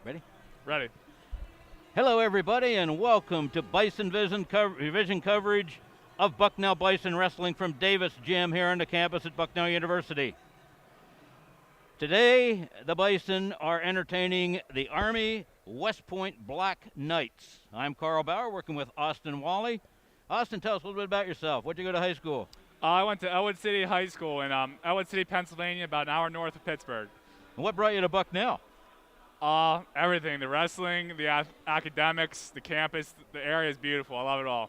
Ready? Ready. Hello, everybody, and welcome to Bison Vision coverage of Bucknell Bison Wrestling from Davis Gym here on the campus at Bucknell University. Today, the Bison are entertaining the Army West Point Black Knights. I'm Carl Bauer, working with Austin Wally. Austin, tell us a little bit about yourself. Where'd you go to high school? I went to Elwood City High School in Elwood City, Pennsylvania, about an hour north of Pittsburgh. And what brought you to Bucknell? Everything. The wrestling, the academics, the campus, the area is beautiful. I love it all.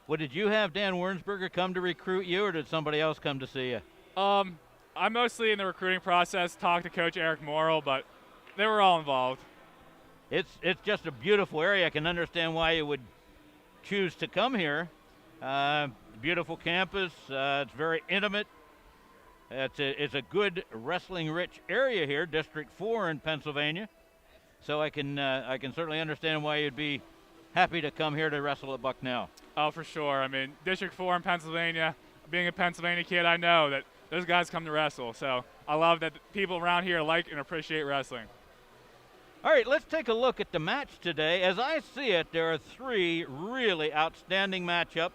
Well, did you have Dan Wernsberger come to recruit you, or did somebody else come to see you? I'm mostly in the recruiting process, talked to Coach Eric Morrill, but they were all involved. It's just a beautiful area. I can understand why you would choose to come here. Beautiful campus. It's very intimate. It's a good wrestling-rich area here, District 4 in Pennsylvania. So I can certainly understand why you'd be happy to come here to wrestle at Bucknell. Oh, for sure. I mean, District 4 in Pennsylvania, being a Pennsylvania kid, I know that those guys come to wrestle. So I love that people around here like and appreciate wrestling. All right, let's take a look at the match today. As I see it, there are three really outstanding matchups.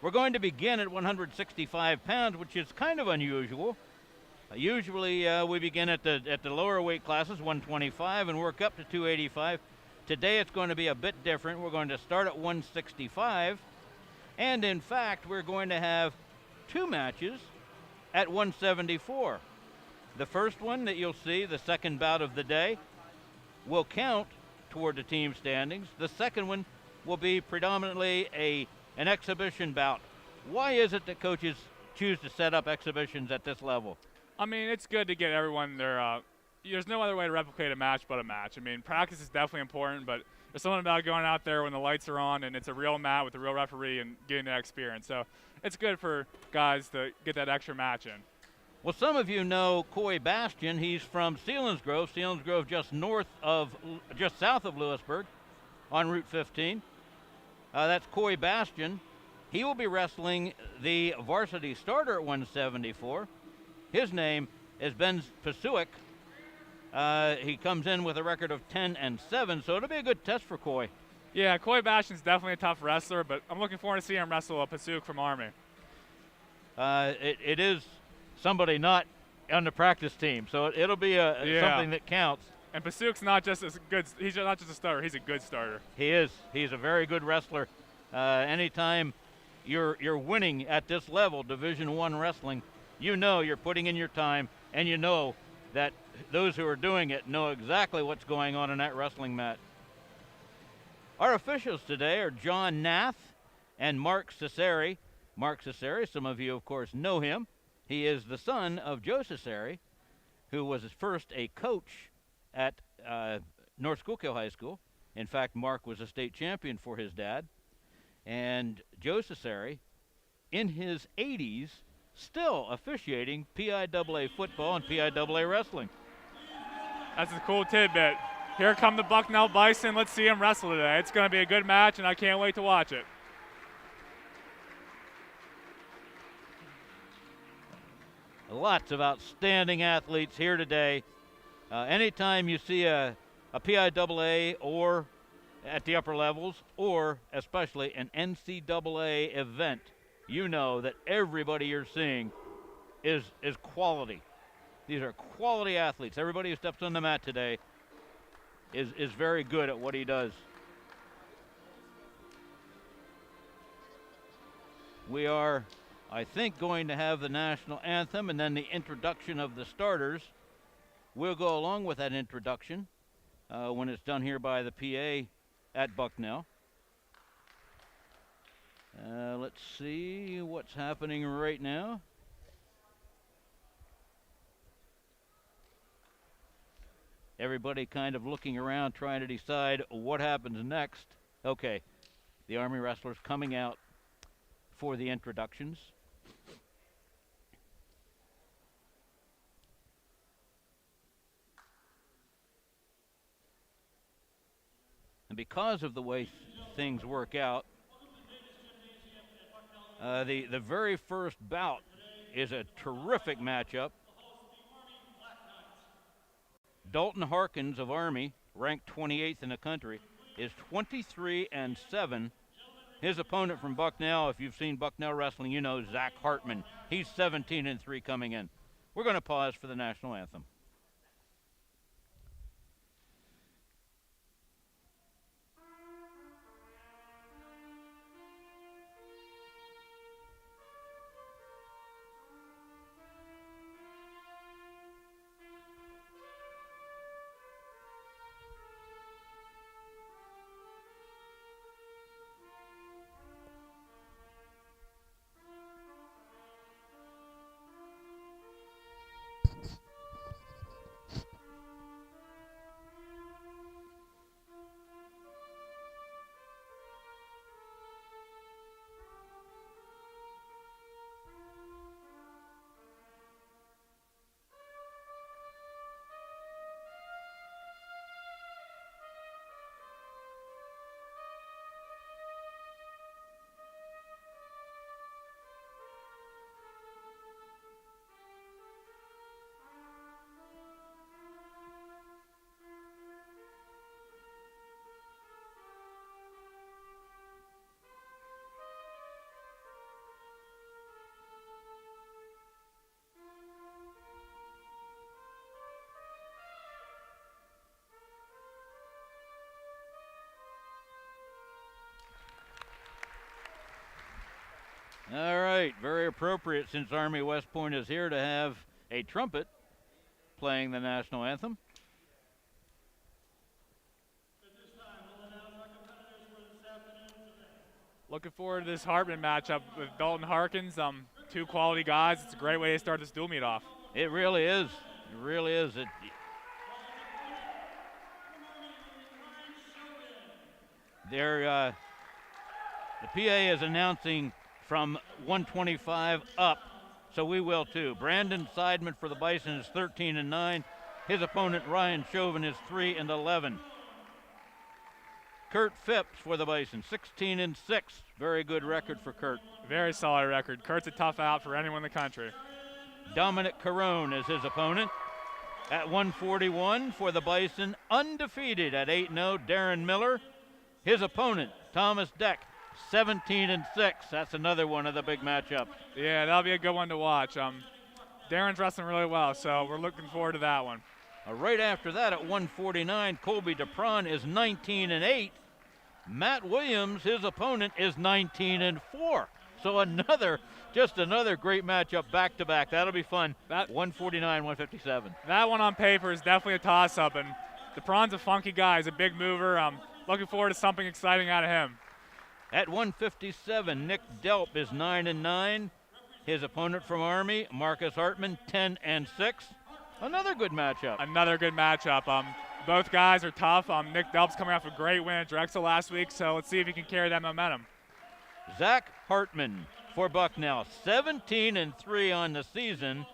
We're going to begin at 165 pounds, which is kind of unusual. Usually we begin at the lower weight classes, 125, and work up to 285. Today it's going to be a bit different. We're going to start at 165, and in fact, we're going to have two matches at 174. The first one that you'll see, the second bout of the day, will count toward the team standings. The second one will be predominantly an exhibition bout. Why is it that coaches choose to set up exhibitions at this level? I mean, it's good to get everyone their there's no other way to replicate a match but a match. I mean, practice is definitely important, but there's something about going out there when the lights are on and it's a real mat with a real referee and getting that experience. So it's good for guys to get that extra match in. Well, some of you know Coy Bastian. He's from Selinsgrove, just south of Lewisburg on Route 15. That's Coy Bastian. He will be wrestling the varsity starter at 174. His name is Ben Pashuk. He comes in with a record of 10-7, so it'll be a good test for Coy. Yeah, Coy Bastian's definitely a tough wrestler, but I'm looking forward to seeing him wrestle a Pashuk from Army. It is somebody not on the practice team, so it'll be something that counts. And Pashuk's not just he's not just a starter, he's a good starter. He is. He's a very good wrestler. Anytime you're winning at this level, Division I wrestling, you know you're putting in your time, and you know that those who are doing it know exactly what's going on in that wrestling mat. Our officials today are John Nath and Mark Cesare. Mark Cesare, some of you, of course, know him. He is the son of Joe Cesare, who was first a coach at North Schuylkill High School. In fact, Mark was a state champion for his dad. And Joe Cesare, in his 80s, still officiating PIAA football and PIAA wrestling. That's a cool tidbit. Here come the Bucknell Bison. Let's see them wrestle today. It's going to be a good match, and I can't wait to watch it. Lots of outstanding athletes here today. Anytime you see a PIAA or at the upper levels, or especially an NCAA event, you know that everybody you're seeing is quality. These are quality athletes. Everybody who steps on the mat today is very good at what he does. We are, I think, going to have the national anthem and then the introduction of the starters. We'll go along with that introduction when it's done here by the PA at Bucknell. Let's see what's happening right now. Everybody kind of looking around trying to decide what happens next. Okay, the Army wrestlers coming out for the introductions. And because of the way things work out, the very first bout is a terrific matchup. Dalton Harkins of Army ranked 28th in the country, is 23-7. His opponent from Bucknell, if you've seen Bucknell wrestling, you know Zach Hartman. He's 17-3 coming in. We're going to pause for the national anthem. All right, very appropriate since Army West Point is here to have a trumpet playing the national anthem. Looking forward to this Hartman matchup with Dalton Harkins. Two quality guys. It's a great way to start this dual meet off. It really is. It really is. The PA is announcing from 125 up, so we will too. Brandon Seidman for the Bison is 13-9. His opponent Ryan Chovin is 3-11. Kurt Phipps for the Bison, 16-6. Very good record for Kurt. Very solid record. Kurt's a tough out for anyone in the country. Dominic Carone is his opponent. At 141 for the Bison, undefeated at 8-0, Darren Miller. His opponent, Thomas Deck, 17-6. That's another one of the big matchups. Yeah, that'll be a good one to watch. Darren's wrestling really well, so we're looking forward to that one. Right after that, at 149, Colby Depraun is 19-8. Matt Williams, his opponent, is 19-4. So another great matchup back to back. That'll be fun. 149, 157. That one on paper is definitely a toss-up, and Depraun's a funky guy. He's a big mover. I'm looking forward to something exciting out of him. At 157, Nick Delp is 9-9. His opponent from Army, Marcus Hartman, 10-6. Another good matchup. Another good matchup. Both guys are tough. Nick Delp's coming off a great win at Drexel last week, so let's see if he can carry that momentum. Zach Hartman for Bucknell, 17-3 on the season.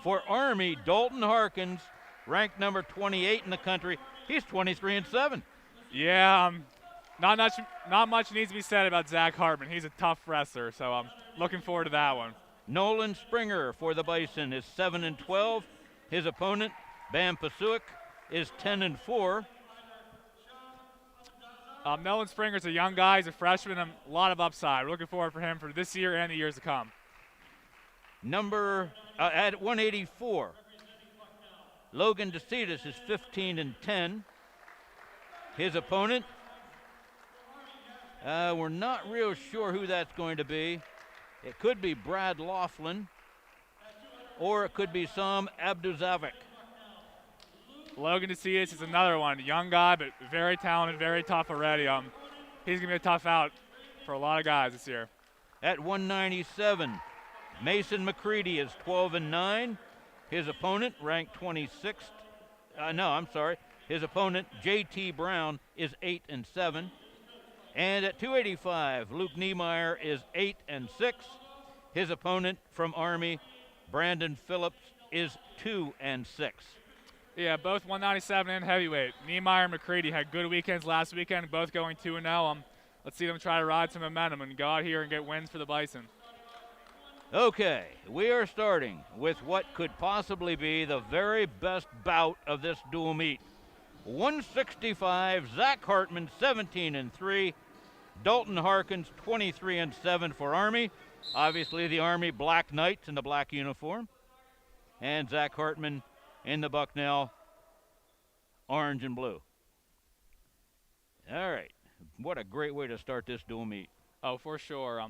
For Army, Dalton Harkins, ranked number 28 in the country. He's 23-7. Yeah, not much needs to be said about Zach Hartman. He's a tough wrestler, so I'm looking forward to that one. Nolan Springer for the Bison is 7-12. His opponent, Bam Pashuk, is 10-4. Nolan Springer's a young guy. He's a freshman. A lot of upside. We're looking forward for him for this year and the years to come. At 184, Logan Decetis is 15-10. His opponent, we're not real sure who that's going to be. It could be Brad Laughlin, or it could be Sam Abduzavik. Logan Decetis is another one. Young guy, but very talented, very tough already. He's going to be a tough out for a lot of guys this year. At 197, Mason Mccready is 12-9. His opponent, ranked 26th. His opponent, J.T. Brown, is 8-7. And at 285, Luke Niemeyer is 8-6. His opponent from Army, Brandon Phillips, is 2-6. Yeah, both 197 and heavyweight. Niemeyer and Mccready had good weekends last weekend, both going 2-0. Let's see them try to ride some momentum and go out here and get wins for the Bison. Okay, we are starting with what could possibly be the very best bout of this dual meet. 165. Zach Hartman 17-3. Dalton Harkins 23-7 for Army. Obviously the Army Black Knights in the black uniform. And Zach Hartman in the Bucknell orange and blue. All right. What a great way to start this dual meet. Oh, for sure.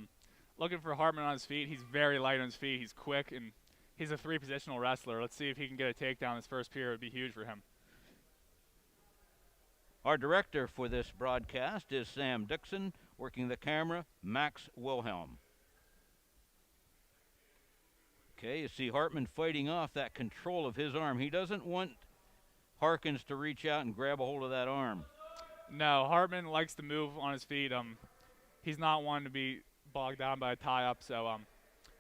Looking for Hartman on his feet. He's very light on his feet. He's quick, and he's a three-positional wrestler. Let's see if he can get a takedown this first period. It would be huge for him. Our director for this broadcast is Sam Dixon. Working the camera, Max Wilhelm. Okay, you see Hartman fighting off that control of his arm. He doesn't want Harkins to reach out and grab a hold of that arm. No, Hartman likes to move on his feet. He's not one to be bogged down by a tie-up. So,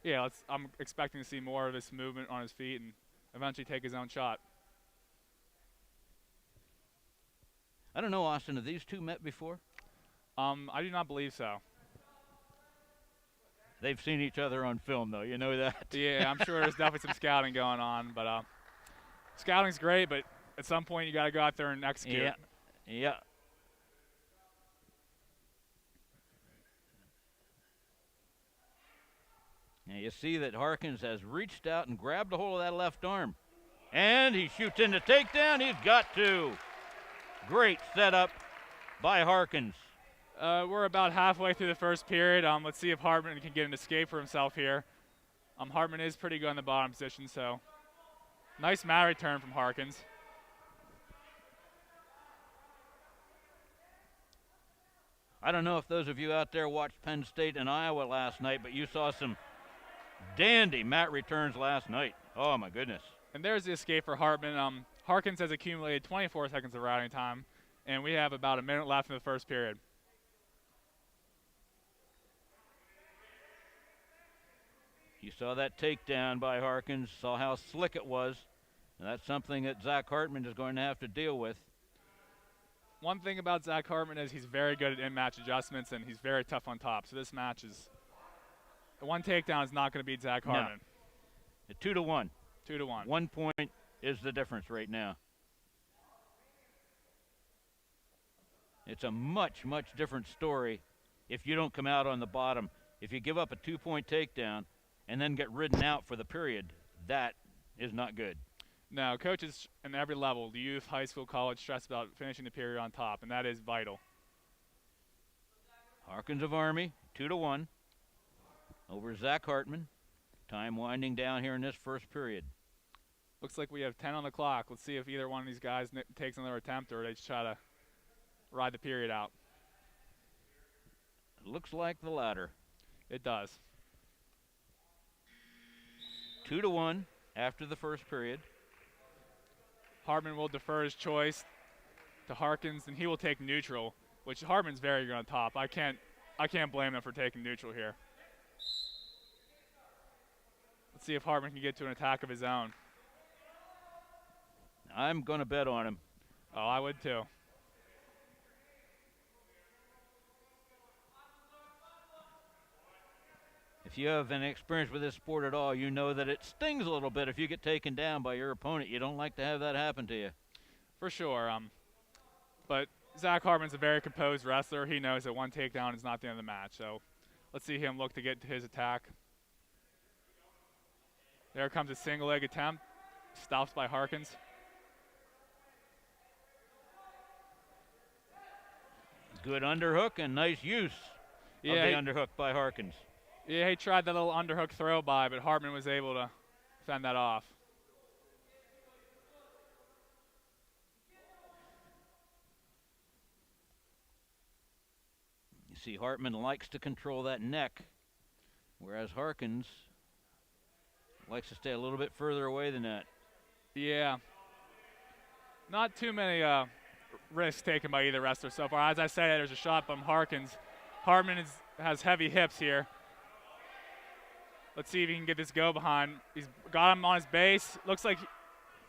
yeah, I'm expecting to see more of this movement on his feet and eventually take his own shot. I don't know, Austin, have these two met before? I do not believe so. They've seen each other on film, though. You know that? Yeah, I'm sure there's definitely some scouting going on. But scouting's great, but at some point you got to go out there and execute. Yeah, yeah. Now you see that Harkins has reached out and grabbed a hold of that left arm. And he shoots in the takedown. He's got to. Great setup by Harkins. We're about halfway through the first period. Let's see if Hartman can get an escape for himself here. Hartman is pretty good in the bottom position, so nice mat return from Harkins. I don't know if those of you out there watched Penn State and Iowa last night, but you saw some dandy mat returns last night. Oh, my goodness. And there's the escape for Hartman. Harkins has accumulated 24 seconds of routing time, and we have about a minute left in the first period. You saw that takedown by Harkins, saw how slick it was, and that's something that Zach Hartman is going to have to deal with. One thing about Zach Hartman is he's very good at in-match adjustments, and he's very tough on top. So this match is, one takedown is not going to beat Zach Hartman. No. 2-1. 2-1. 1 point is the difference right now. It's a much, much different story if you don't come out on the bottom. If you give up a 2-point takedown and then get ridden out for the period, that is not good. No, coaches in every level, the youth, high school, college, stress about finishing the period on top, and that is vital. Harkins of Army, 2-1 over Zach Hartman. Time winding down here in this first period. Looks like we have 10 on the clock. Let's see if either one of these guys takes another attempt or they just try to ride the period out. It looks like the latter. It does. 2-1 after the first period. Hartman will defer his choice to Harkins, and he will take neutral, which Hartman's very good on top. I can't blame him for taking neutral here. Let's see if Hartman can get to an attack of his own. I'm going to bet on him. Oh, I would too. If you have any experience with this sport at all, you know that it stings a little bit if you get taken down by your opponent. You don't like to have that happen to you. For sure. But Zach Hartman's a very composed wrestler. He knows that one takedown is not the end of the match. So let's see him look to get to his attack. There comes a single leg attempt. Stops by Harkins. Good underhook and nice use of the underhook by Harkins. Yeah, he tried that little underhook throw by, but Hartman was able to fend that off. You see, Hartman likes to control that neck, whereas Harkins likes to stay a little bit further away than that. Yeah. Not too many risks taken by either wrestler so far. As I said, there's a shot from Harkins. Hartman has heavy hips here. Let's see if he can get this go behind. He's got him on his base. Looks like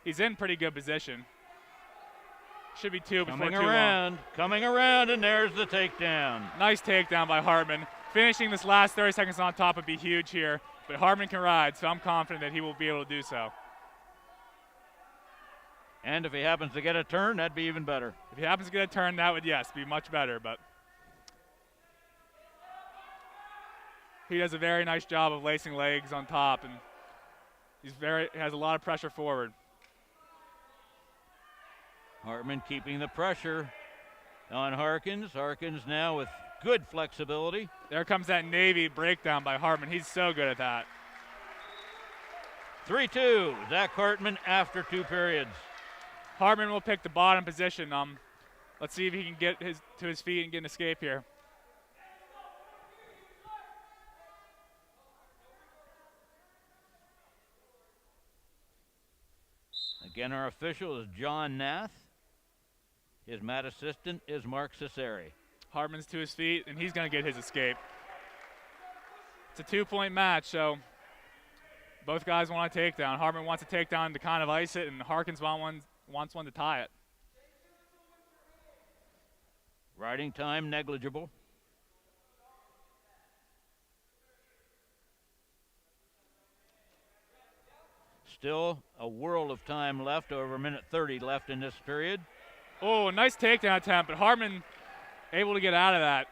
he's in pretty good position. Should be two before too long. Coming around, and there's the takedown. Nice takedown by Hartman. Finishing this last 30 seconds on top would be huge here, but Hartman can ride, so I'm confident that he will be able to do so. And if he happens to get a turn, that'd be even better. If he happens to get a turn, that would, yes, be much better. But he does a very nice job of lacing legs on top, and he has a lot of pressure forward. Hartman keeping the pressure on Harkins. Harkins now with good flexibility. There comes that Navy breakdown by Hartman. He's so good at that. 3-2, Zach Hartman after 2 periods. Hartman will pick the bottom position. Let's see if he can get to his feet and get an escape here. Again, our official is John Nath. His mat assistant is Mark Cesare. Hartman's to his feet, and he's going to get his escape. It's a 2-point match, so both guys want a takedown. Hartman wants a takedown to kind of ice it, and Harkins wants one to tie it. Riding time negligible. Still a world of time left, over a minute 30 left in this period. Oh, nice takedown attempt, but Hartman able to get out of that.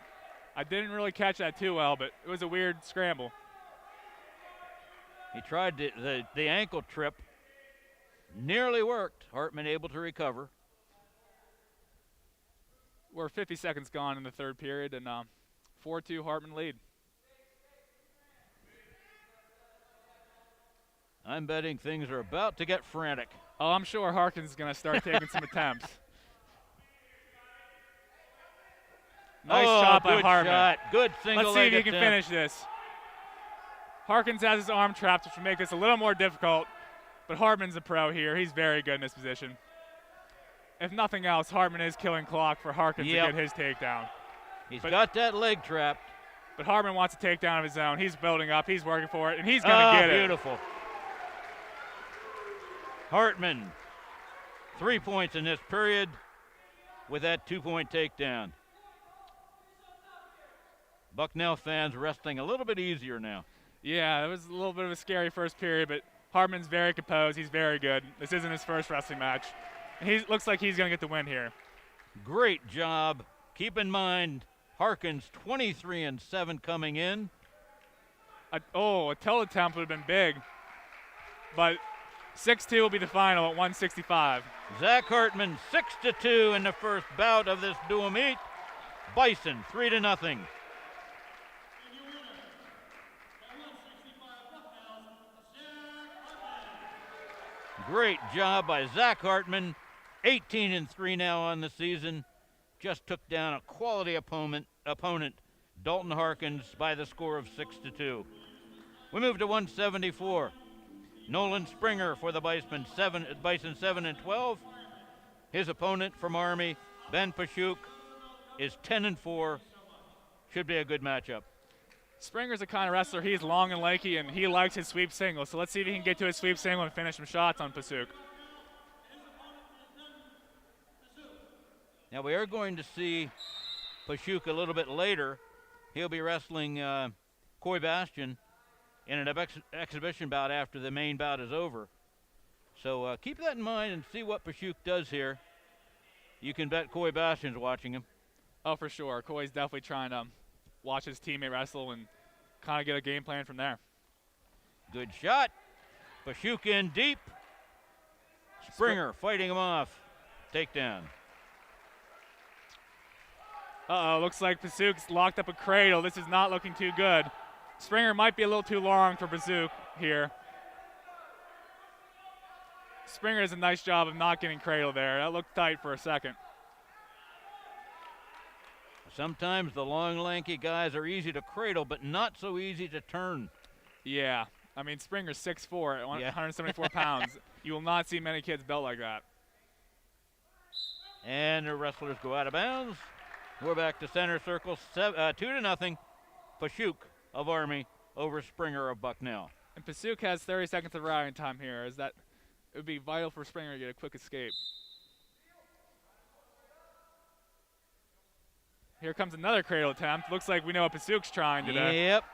I didn't really catch that too well, but it was a weird scramble. He tried the ankle trip. Nearly worked. Hartman able to recover. We're 50 seconds gone in the third period, and 4-2 Hartman lead. I'm betting things are about to get frantic. Oh, I'm sure Harkins is going to start taking some attempts. Nice shot by Hartman. Shot. Good single. Let's see if he can finish this. Harkins has his arm trapped, which will make this a little more difficult, but Hartman's a pro here. He's very good in this position. If nothing else, Hartman is killing clock for Harkins to get his takedown. He's got that leg trapped. But Hartman wants a takedown of his own. He's building up. He's working for it, and he's going to get it. Beautiful. Hartman, 3 points in this period with that 2-point takedown. Bucknell fans resting a little bit easier now. Yeah, it was a little bit of a scary first period, but Hartman's very composed. He's very good. This isn't his first wrestling match. He looks like he's going to get the win here. Great job. Keep in mind, Harkins 23-7 coming in. A toe attempt would have been big, but 6-2 will be the final at 165. Zach Hartman 6-2 in the first bout of this dual meet. Bison 3-0. Great job by Zach Hartman. 18-3 now on the season. Just took down a quality opponent, Dalton Harkins, by the score of 6-2. We move to 174. Nolan Springer for the Bison 7-12. His opponent from Army, Ben Pashuk, is 10-4. Should be a good matchup. Springer's the kind of wrestler, he's long and lanky, and he likes his sweep single. So let's see if he can get to his sweep single and finish some shots on Pashuk. Now we are going to see Pashuk a little bit later. He'll be wrestling Coy Bastion in an exhibition bout after the main bout is over. So keep that in mind and see what Pashuk does here. You can bet Coy Bastion's watching him. Oh, for sure. Coy's definitely trying to watch his teammate wrestle and kind of get a game plan from there. Good shot. Pashuk in deep. Springer fighting him off. Takedown. Looks like Pashuk's locked up a cradle. This is not looking too good. Springer might be a little too long for Pashuk here. Springer does a nice job of not getting cradle there. That looked tight for a second. Sometimes the long, lanky guys are easy to cradle, but not so easy to turn. Yeah. I mean, Springer's 6'4", at 174 pounds. You will not see many kids built like that. And the wrestlers go out of bounds. We're back to center circle, 2-0. Pashuk of Army over Springer of Bucknell. And Pashuk has 30 seconds of riding time here. It would be vital for Springer to get a quick escape. Here comes another cradle attempt. Looks like we know what Pashuk's trying today. Yep.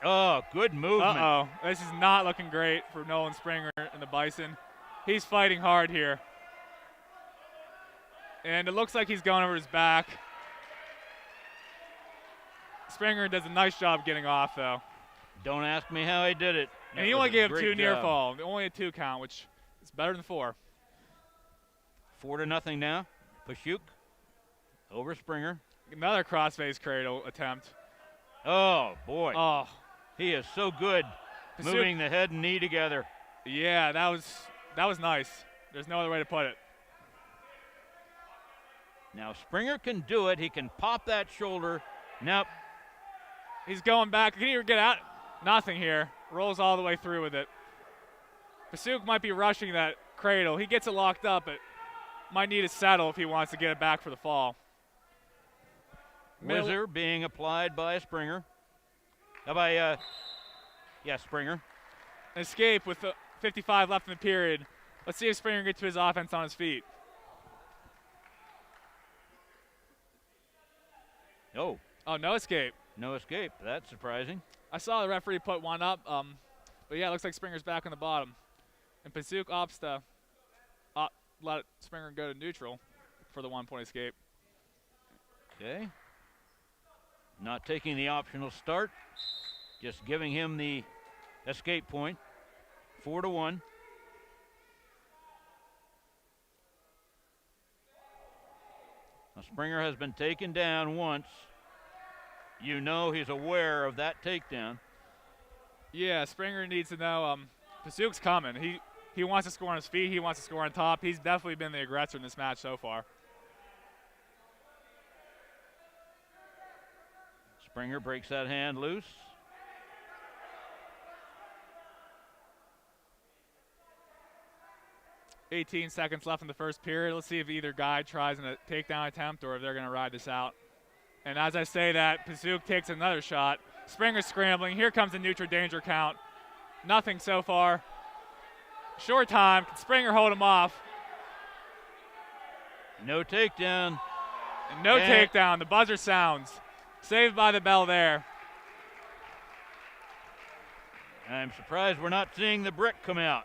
Oh, good movement. This is not looking great for Nolan Springer and the Bison. He's fighting hard here. And it looks like he's going over his back. Springer does a nice job getting off, though. Don't ask me how he did it. And he only gave him 2 near fall. Only a 2 count, which is better than 4. 4-0 now. Pashuk over Springer. Another crossface cradle attempt. Oh, boy. Oh. He is so good moving the head and knee together. Yeah, that was nice. There's no other way to put it. Now Springer can do it. He can pop that shoulder. Nope. He's going back. Can he even get out? Nothing here. Rolls all the way through with it. Pashuk might be rushing that cradle. He gets it locked up, but might need to settle if he wants to get it back for the fall. Whizzer being applied by Springer. Springer. Escape with 55 left in the period. Let's see if Springer gets to his offense on his feet. Oh, no escape. No escape. That's surprising. I saw the referee put one up, but yeah, it looks like Springer's back on the bottom. And Pashuk opts to let Springer go to neutral for the 1-point escape. Okay. Not taking the optional start, just giving him the escape point. 4-1. Now Springer has been taken down once. You know he's aware of that takedown. Yeah, Springer needs to know Pashuk's coming. He wants to score on his feet. He wants to score on top. He's definitely been the aggressor in this match so far. Springer breaks that hand loose. "18 seconds left in the first period. Let's see if either guy tries a takedown attempt or if they're going to ride this out. And as I say that, Pashuk takes another shot. Springer's scrambling. Here comes a neutral danger count. Nothing so far. Short time. Can Springer hold him off? No takedown. And no takedown. The buzzer sounds. Saved by the bell there. I'm surprised we're not seeing the brick come out.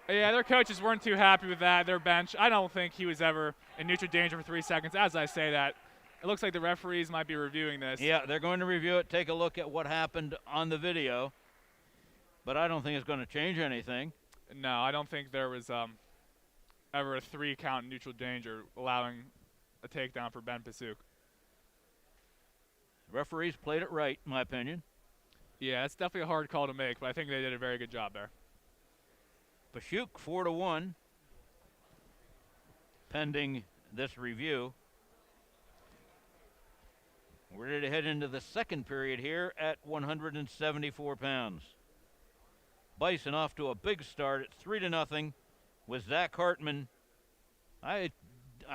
Yeah, their coaches weren't too happy with that, their bench. I don't think he was ever in neutral danger for 3 seconds. As I say that, it looks like the referees might be reviewing this. Yeah, they're going to review it, take a look at what happened on the video. But I don't think it's going to change anything. No, I don't think there was ever a 3-count neutral danger allowing a takedown for Ben Pashuk. Referees played it right, in my opinion. Yeah, it's definitely a hard call to make, but I think they did a very good job there. Pashuk 4-1, pending this review. We're ready to head into the second period here at 174 pounds. Bison off to a big start at 3-0 with Zach Hartman. I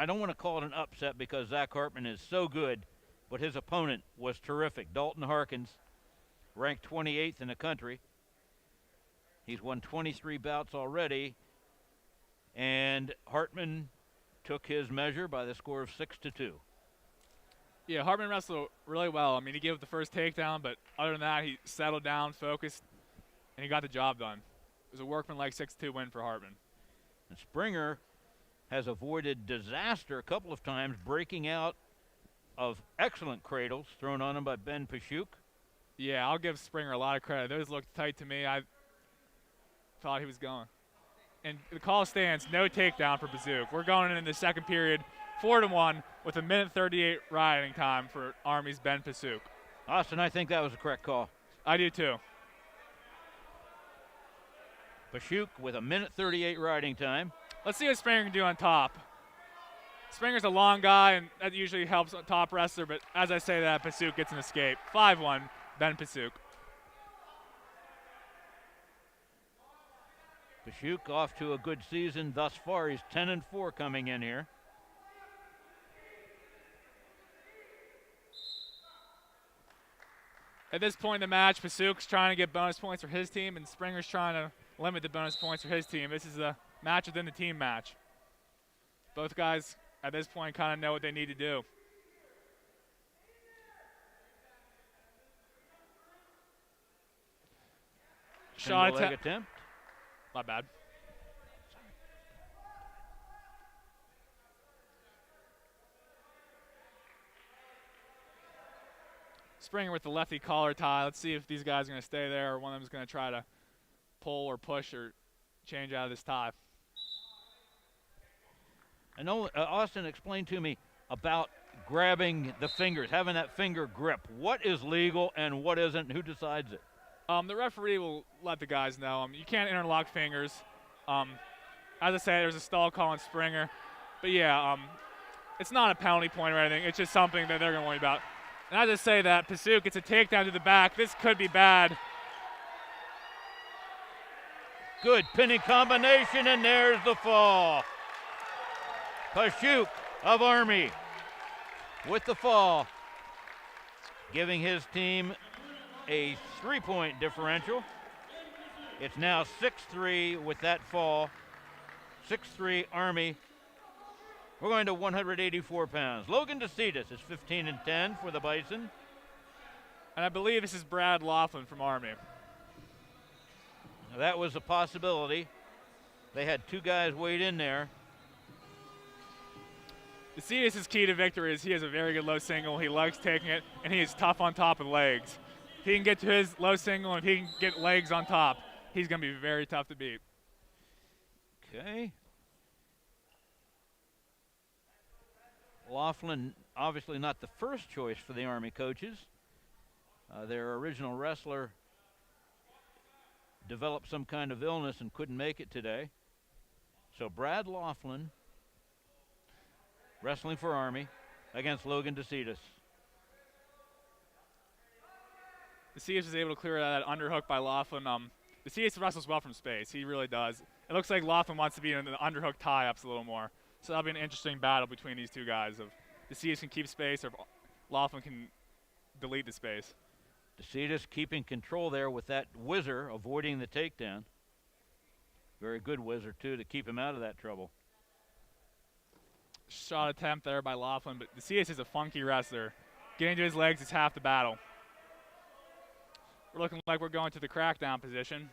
don't want to call it an upset because Zach Hartman is so good, but his opponent was terrific. Dalton Harkins, ranked 28th in the country. He's won 23 bouts already, and Hartman took his measure by the score of 6-2. Yeah, Hartman wrestled really well. I mean, he gave up the first takedown, but other than that, he settled down, focused, and he got the job done. It was a workmanlike 6-2 win for Hartman. And Springer has avoided disaster a couple of times, breaking out of excellent cradles thrown on him by Ben Pashuk. Yeah, I'll give Springer a lot of credit. Those looked tight to me. I thought he was going. And the call stands, no takedown for Pashuk. We're going into the second period, 4-1 with 1:38 riding time for Army's Ben Pashuk. Austin, I think that was the correct call. I do too. Pashuk with 1:38 riding time. Let's see what Springer can do on top. Springer's a long guy, and that usually helps a top wrestler, but as I say that, Pashuk gets an escape. 5-1, Ben Pashuk. Pashuk off to a good season thus far. He's 10-4 coming in here. At this point in the match, Pashuk's trying to get bonus points for his team, and Springer's trying to limit the bonus points for his team. This is a match within the team match. Both guys at this point kind of know what they need to do. Shot attempt. My bad. Springer with the lefty collar tie. Let's see if these guys are going to stay there or one of them is going to try to pull or push or change out of this tie. I know Austin explained to me about grabbing the fingers, having that finger grip. What is legal and what isn't? Who decides it? The referee will let the guys know. You can't interlock fingers. As I say, there's a stall call on Springer. But yeah, it's not a penalty point or anything. It's just something that they're going to worry about. And as I say that, Pashuk gets a takedown to the back. This could be bad. Good pinning combination, and there's the fall. Pashuk of Army with the fall, giving his team a 3-point differential. It's now 6-3 with that fall. 6-3 Army. We're going to 184 pounds. Logan Decetis is 15-10 for the Bison. And I believe this is Brad Laughlin from Army. Now, that was a possibility. They had two guys weighed in there. Decetis' key to victory is he has a very good low single. He likes taking it, and he is tough on top of legs. If he can get to his low single and if he can get legs on top, he's going to be very tough to beat. Okay. Laughlin, obviously not the first choice for the Army coaches. Their original wrestler developed some kind of illness and couldn't make it today. So Brad Laughlin, wrestling for Army, against Logan Decetis. Decetis is able to clear that underhook by Laughlin. Decetis wrestles well from space. He really does. It looks like Laughlin wants to be in the underhook tie-ups a little more. So that'll be an interesting battle between these two guys. Of Decetis can keep space or if Laughlin can delete the space. Decetis keeping control there with that whizzer, avoiding the takedown. Very good whizzer, too, to keep him out of that trouble. Shot attempt there by Laughlin, but Decetis is a funky wrestler. Getting to his legs is half the battle. We're looking like we're going to the crackdown position.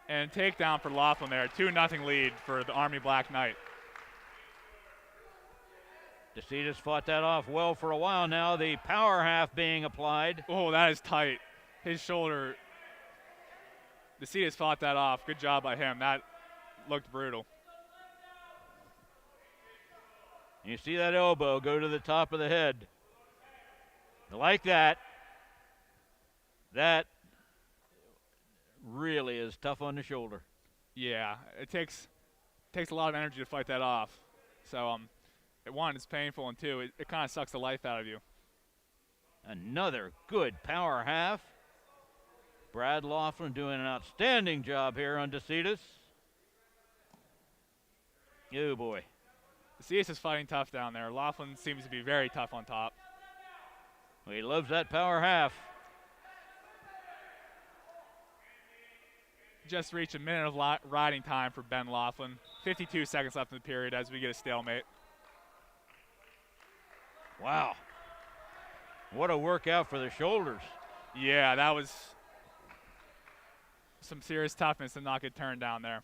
And takedown for Laughlin there. 2-0 lead for the Army Black Knight. Decetis fought that off well for a while now. The power half being applied. Oh, that is tight. His shoulder. Decetis fought that off. Good job by him. That looked brutal. You see that elbow go to the top of the head. Like that. That really is tough on the shoulder. Yeah, it takes a lot of energy to fight that off. So, one, it's painful, and two, it kind of sucks the life out of you. Another good power half. Brad Laughlin doing an outstanding job here on Decetis. Oh, boy. Decetis is fighting tough down there. Laughlin seems to be very tough on top. Well, he loves that power half. Just reached a minute of riding time for Ben Laughlin. 52 seconds left in the period as we get a stalemate. Wow. What a workout for the shoulders. Yeah, that was some serious toughness to not get turned down there.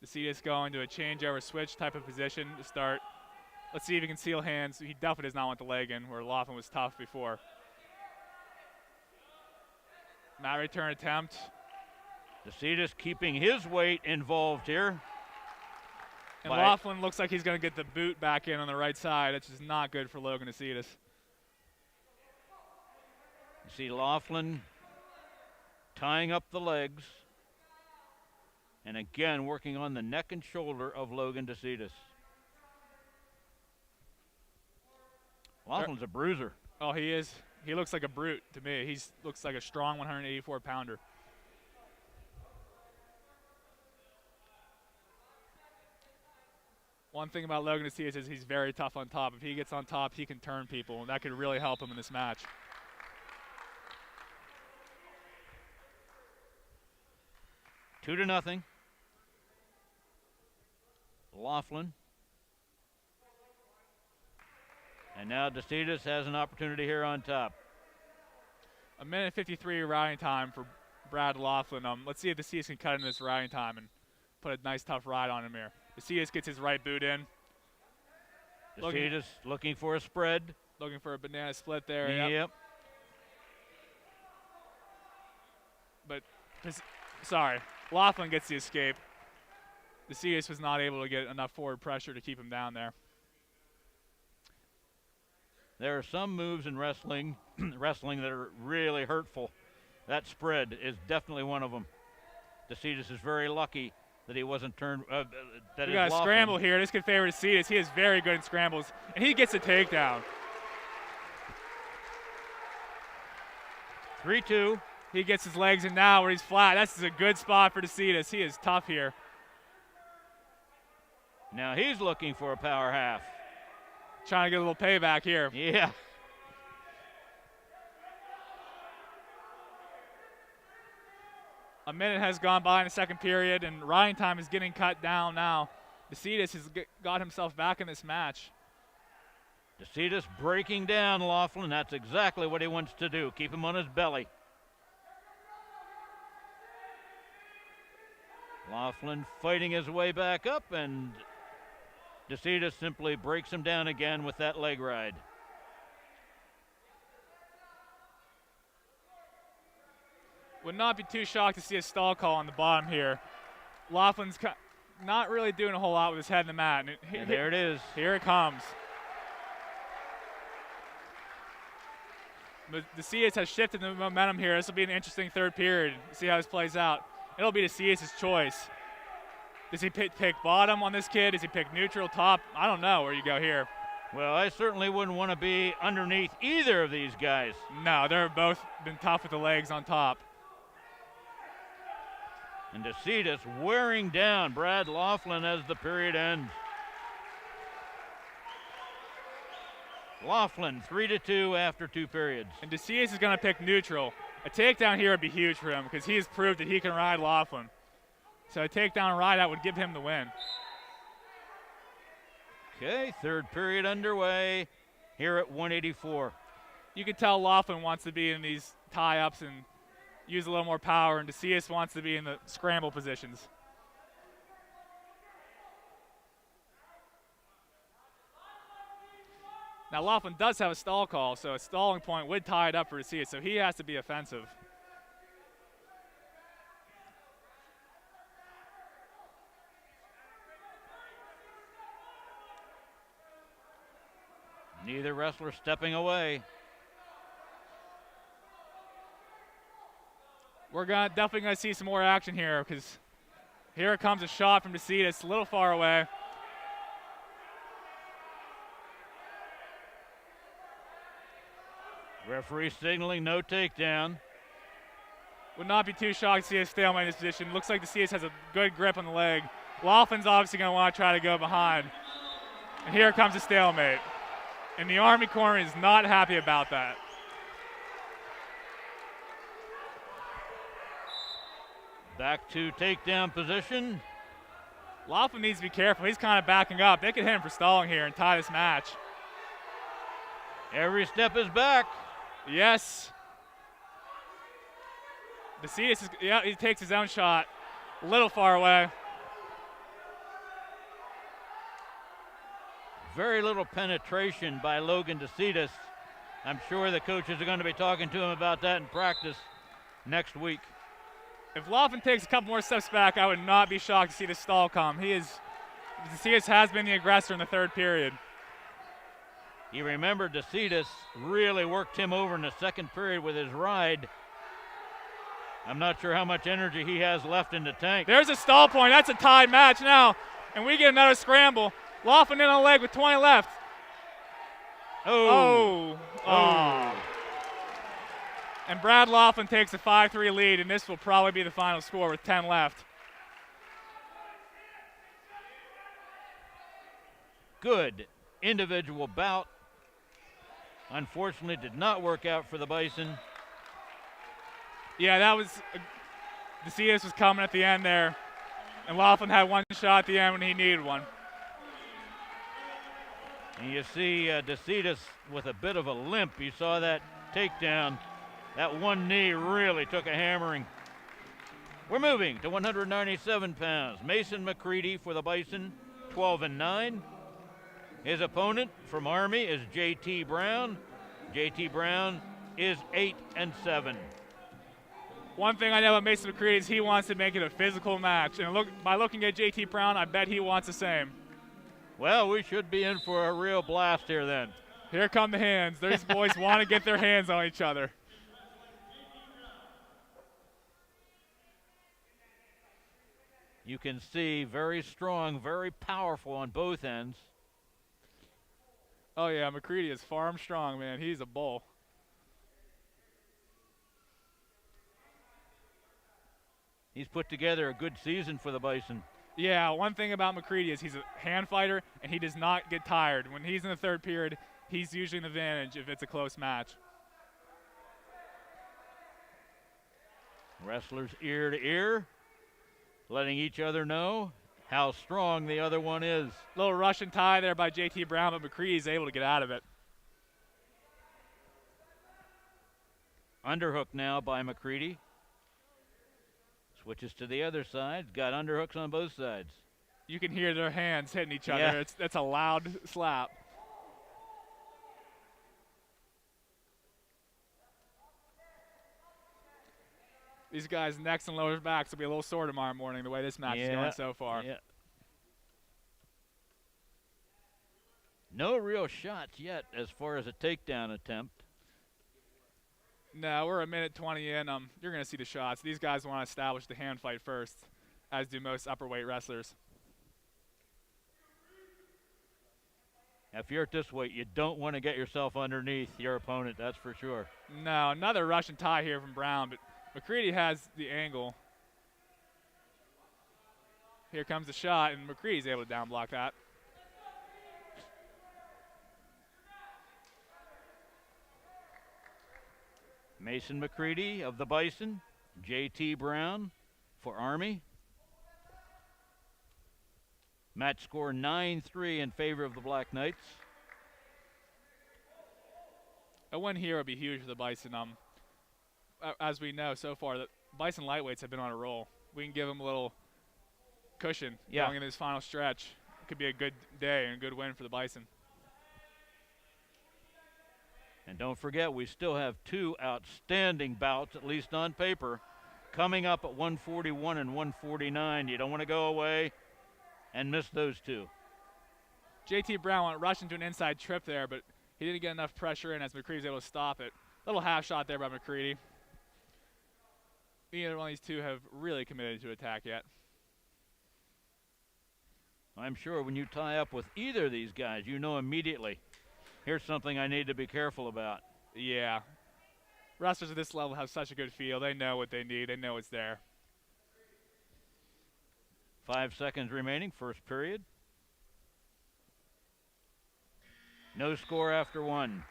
Decetis going to a changeover switch type of position to start. Let's see if he can seal hands. He definitely does not want the leg in, where Laughlin was tough before. Mat return attempt. Decetis keeping his weight involved here. And Laughlin looks like he's going to get the boot back in on the right side. It's just not good for Logan Decetis. You see Laughlin tying up the legs. And again, working on the neck and shoulder of Logan Decetis. Laughlin's a bruiser. Oh, he is. He looks like a brute to me. He looks like a strong 184-pounder. One thing about Logan Decetis is he's very tough on top. If he gets on top, he can turn people, and that could really help him in this match. Two to nothing. Laughlin. And now Decetis has an opportunity here on top. A minute 53 riding time for Brad Laughlin. Let's see if Decetis can cut into this riding time and put a nice tough ride on him here. Decetis gets his right boot in. Decetis looking for a spread. Looking for a banana split there. Yep. But, sorry, Laughlin gets the escape. Decetis was not able to get enough forward pressure to keep him down there. There are some moves in wrestling that are really hurtful. That spread is definitely one of them. Decetis is very lucky that he wasn't turned. We got a scramble here. This could favor Decetis. He is very good in scrambles, and he gets a takedown. 3-2. He gets his legs in now where he's flat. That's a good spot for Decetis. He is tough here. Now he's looking for a power half. Trying to get a little payback here. Yeah. A minute has gone by in the second period, and riding time is getting cut down now. Decetis has got himself back in this match. Decetis breaking down Laughlin. That's exactly what he wants to do. Keep him on his belly. Laughlin fighting his way back up, and Decetis simply breaks him down again with that leg ride. Would not be too shocked to see a stall call on the bottom here. Laughlin's not really doing a whole lot with his head in the mat. And there it is. Here it comes. But Decetis has shifted the momentum here. This will be an interesting third period. See how this plays out. It'll be Decetis' choice. Does he pick bottom on this kid? Does he pick neutral, top? I don't know where you go here. Well, I certainly wouldn't want to be underneath either of these guys. No, they've both been tough with the legs on top. And Decetis wearing down Brad Laughlin as the period ends. Laughlin 3-2 after 2 periods. And Decetis is going to pick neutral. A takedown here would be huge for him because he has proved that he can ride Laughlin. So a takedown ride out would give him the win. Okay, third period underway here at 184. You can tell Laughlin wants to be in these tie-ups and use a little more power, and Decetis wants to be in the scramble positions. Now Laughlin does have a stall call, so a stalling point would tie it up for Decetis, so he has to be offensive. Neither wrestler stepping away. We're definitely going to see some more action here because here comes a shot from Decetis, a little far away. Referee signaling no takedown. Would not be too shocked to see a stalemate in this position. Looks like Decetis has a good grip on the leg. Laughlin's obviously going to want to try to go behind. And here comes a stalemate. And the Army corner is not happy about that. Back to takedown position. Laughlin needs to be careful. He's kind of backing up. They could hit him for stalling here and tie this match. Every step is back. Yes. Decetis he takes his own shot. A little far away. Very little penetration by Logan Decetis. I'm sure the coaches are going to be talking to him about that in practice next week. If Laughlin takes a couple more steps back, I would not be shocked to see the stall come. Decetis has been the aggressor in the third period. You remember Decetis really worked him over in the second period with his ride. I'm not sure how much energy he has left in the tank. There's a stall point. That's a tied match now. And we get another scramble. Laughlin in on the leg with 20 left. Oh. And Brad Laughlin takes a 5-3 lead, and this will probably be the final score with 10 left. Good individual bout. Unfortunately, did not work out for the Bison. Yeah, that was Decetis was coming at the end there, and Laughlin had one shot at the end when he needed one. And you see Decetis with a bit of a limp. You saw that takedown. That one knee really took a hammering. We're moving to 197 pounds. Mason Mccready for the Bison, 12-9. His opponent from Army is J.T. Brown. J.T. Brown is 8-7. One thing I know about Mason Mccready is he wants to make it a physical match. And by looking at J.T. Brown, I bet he wants the same. Well, we should be in for a real blast here then. Here come the hands. These boys want to get their hands on each other. You can see very strong, very powerful on both ends. Oh, yeah, Mccready is farm strong, man. He's a bull. He's put together a good season for the Bison. Yeah, one thing about Mccready is he's a hand fighter, and he does not get tired. When he's in the third period, he's usually an advantage if it's a close match. Wrestlers ear to ear, letting each other know how strong the other one is. Little Russian tie there by J.T. Brown, but Mccready's able to get out of it. Underhook now by Mccready. Switches to the other side. Got underhooks on both sides. You can hear their hands hitting each other. Yeah. That's a loud slap. These guys' necks and lower backs will be a little sore tomorrow morning the way this match is going so far. Yeah. No real shots yet as far as a takedown attempt. No, we're a minute 20 in. You're going to see the shots. These guys want to establish the hand fight first, as do most upperweight wrestlers. If you're at this weight, you don't want to get yourself underneath your opponent, that's for sure. No, another Russian tie here from Brown, but Mccready has the angle. Here comes the shot, and Mccready's able to down block that. Mason Mccready of the Bison, J.T. Brown for Army. Match score 9-3 in favor of the Black Knights. A win here would be huge for the Bison. As we know so far, the Bison lightweights have been on a roll. We can give them a little cushion going into this final stretch. It could be a good day and a good win for the Bison. And don't forget, we still have two outstanding bouts, at least on paper, coming up at 141 and 149. You don't want to go away and miss those two. J.T. Brown went rushing to an inside trip there, but he didn't get enough pressure in as Mccready was able to stop it. Little half shot there by Mccready. Neither one of these two have really committed to attack yet. I'm sure when you tie up with either of these guys, you know immediately, here's something I need to be careful about. Yeah. Wrestlers at this level have such a good feel. They know what they need. They know it's there. 5 seconds remaining, first period. No score after one.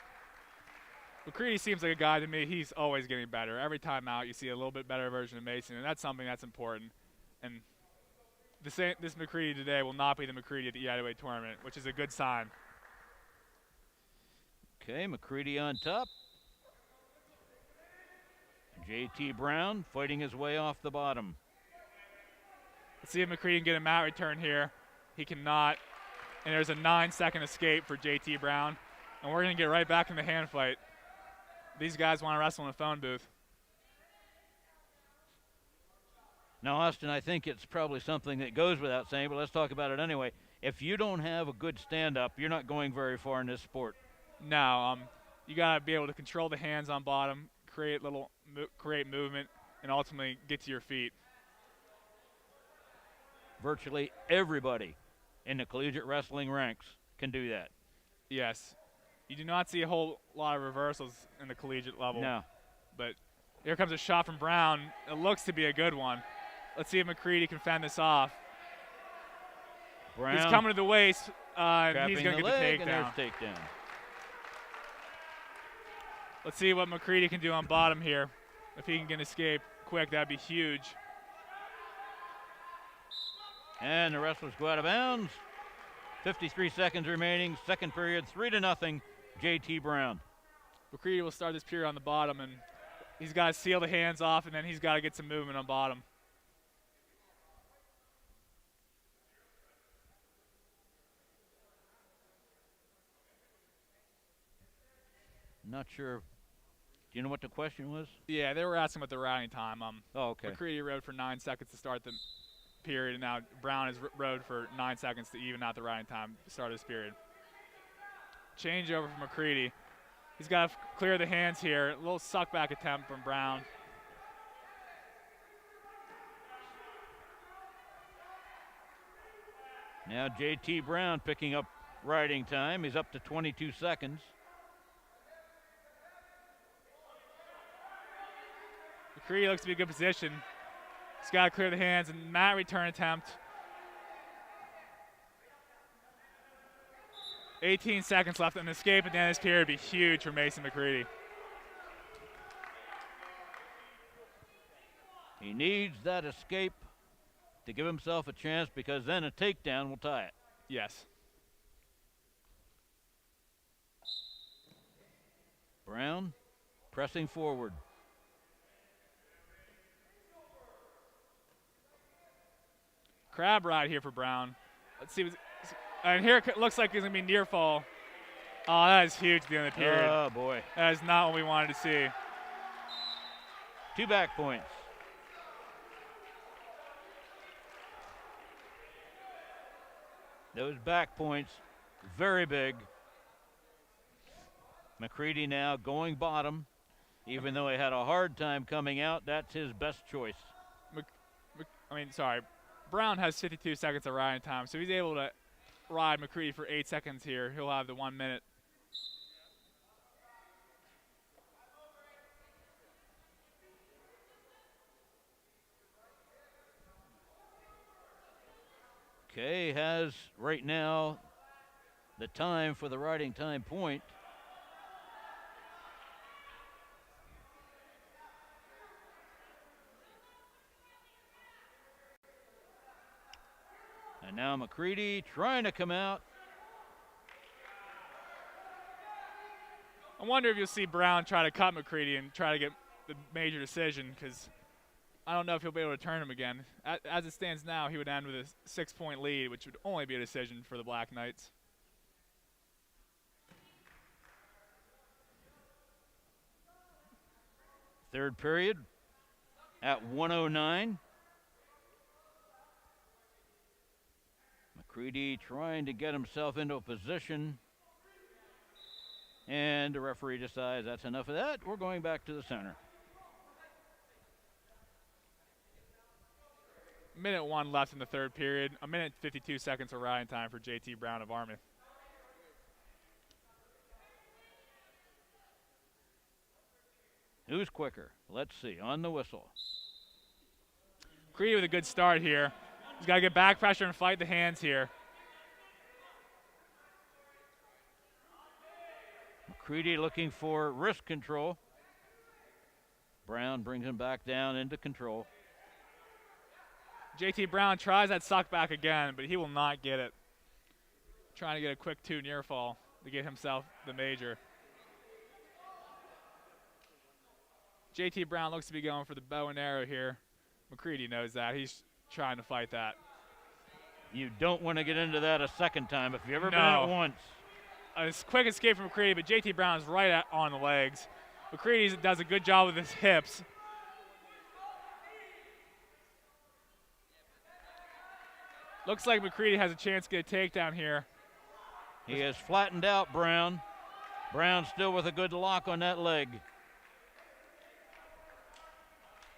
Mccready seems like a guy to me, he's always getting better. Every time out, you see a little bit better version of Mason, and that's something that's important. And this Mccready today will not be the Mccready at the Yadaway tournament, which is a good sign. Okay, Mccready on top. J.T. Brown fighting his way off the bottom. Let's see if Mccready can get a mat return here. He cannot. And there's a 9-second escape for J.T. Brown. And we're going to get right back in the hand fight. These guys want to wrestle in a phone booth. Now, Austin, I think it's probably something that goes without saying, but let's talk about it anyway. If you don't have a good stand-up, you're not going very far in this sport. No, you got to be able to control the hands on bottom, create movement, and ultimately get to your feet. Virtually everybody in the collegiate wrestling ranks can do that. Yes. You do not see a whole lot of reversals in the collegiate level. No. But here comes a shot from Brown. It looks to be a good one. Let's see if Mccready can fend this off. Brown. He's coming to the waist, and he's going to get the takedown. And there's takedown. Let's see what Mccready can do on bottom here. If he can get an escape quick, that'd be huge. And the wrestlers go out of bounds. 53 seconds remaining, second period, 3-0, J.T. Brown. Mccready will start this period on the bottom, and he's got to seal the hands off, and then he's got to get some movement on bottom. not sure. Do you know what the question was? Yeah, they were asking about the riding time. Oh, okay. Mccready rode for 9 seconds to start the period, and now Brown has rode for 9 seconds to even out the riding time to start this period. Change over from Mccready. He's got to clear the hands here. A little suck back attempt from Brown. Now JT Brown picking up riding time. He's up to 22 seconds. Mccready looks to be in a good position. He's got to clear the hands, and mat return attempt. 18 seconds left, and escape at the end of this period would be huge for Mason Mccready. He needs that escape to give himself a chance, because then a takedown will tie it. Yes. Brown pressing forward. Crab ride here for Brown. Let's see. And here it looks like it's going to be near fall. Oh, that is huge at the end of the period. Oh, boy. That is not what we wanted to see. 2 back points. Those back points, very big. Mccready now going bottom. Even though he had a hard time coming out, that's his best choice. Brown has 52 seconds of riding time, so he's able to ride Mccready for 8 seconds here. He'll have the 1 minute. Okay, has right now the time for the riding time point. And now Mccready trying to come out. I wonder if you'll see Brown try to cut Mccready and try to get the major decision, because I don't know if he'll be able to turn him again. As it stands now, he would end with a 6-point lead, which would only be a decision for the Black Knights. Third period at 1:09. Mccready trying to get himself into a position. And the referee decides that's enough of that. We're going back to the center. Minute 1 left in the third period. 1:52 seconds of riding time for JT Brown of Army. Who's quicker? Let's see. On the whistle. Mccready with a good start here. He's got to get back pressure and fight the hands here. Mccready looking for wrist control. Brown brings him back down into control. JT Brown tries that suck back again, but he will not get it. Trying to get a quick 2 near fall to get himself the major. JT Brown looks to be going for the bow and arrow here. Mccready knows that. He's trying to fight that. You don't want to get into that a second time if you've ever been No. in it once. A quick escape from Mccready, but JT Brown is right on the legs. Mccready does a good job with his hips. Looks like Mccready has a chance to get a takedown here. He has flattened out Brown. Brown still with a good lock on that leg.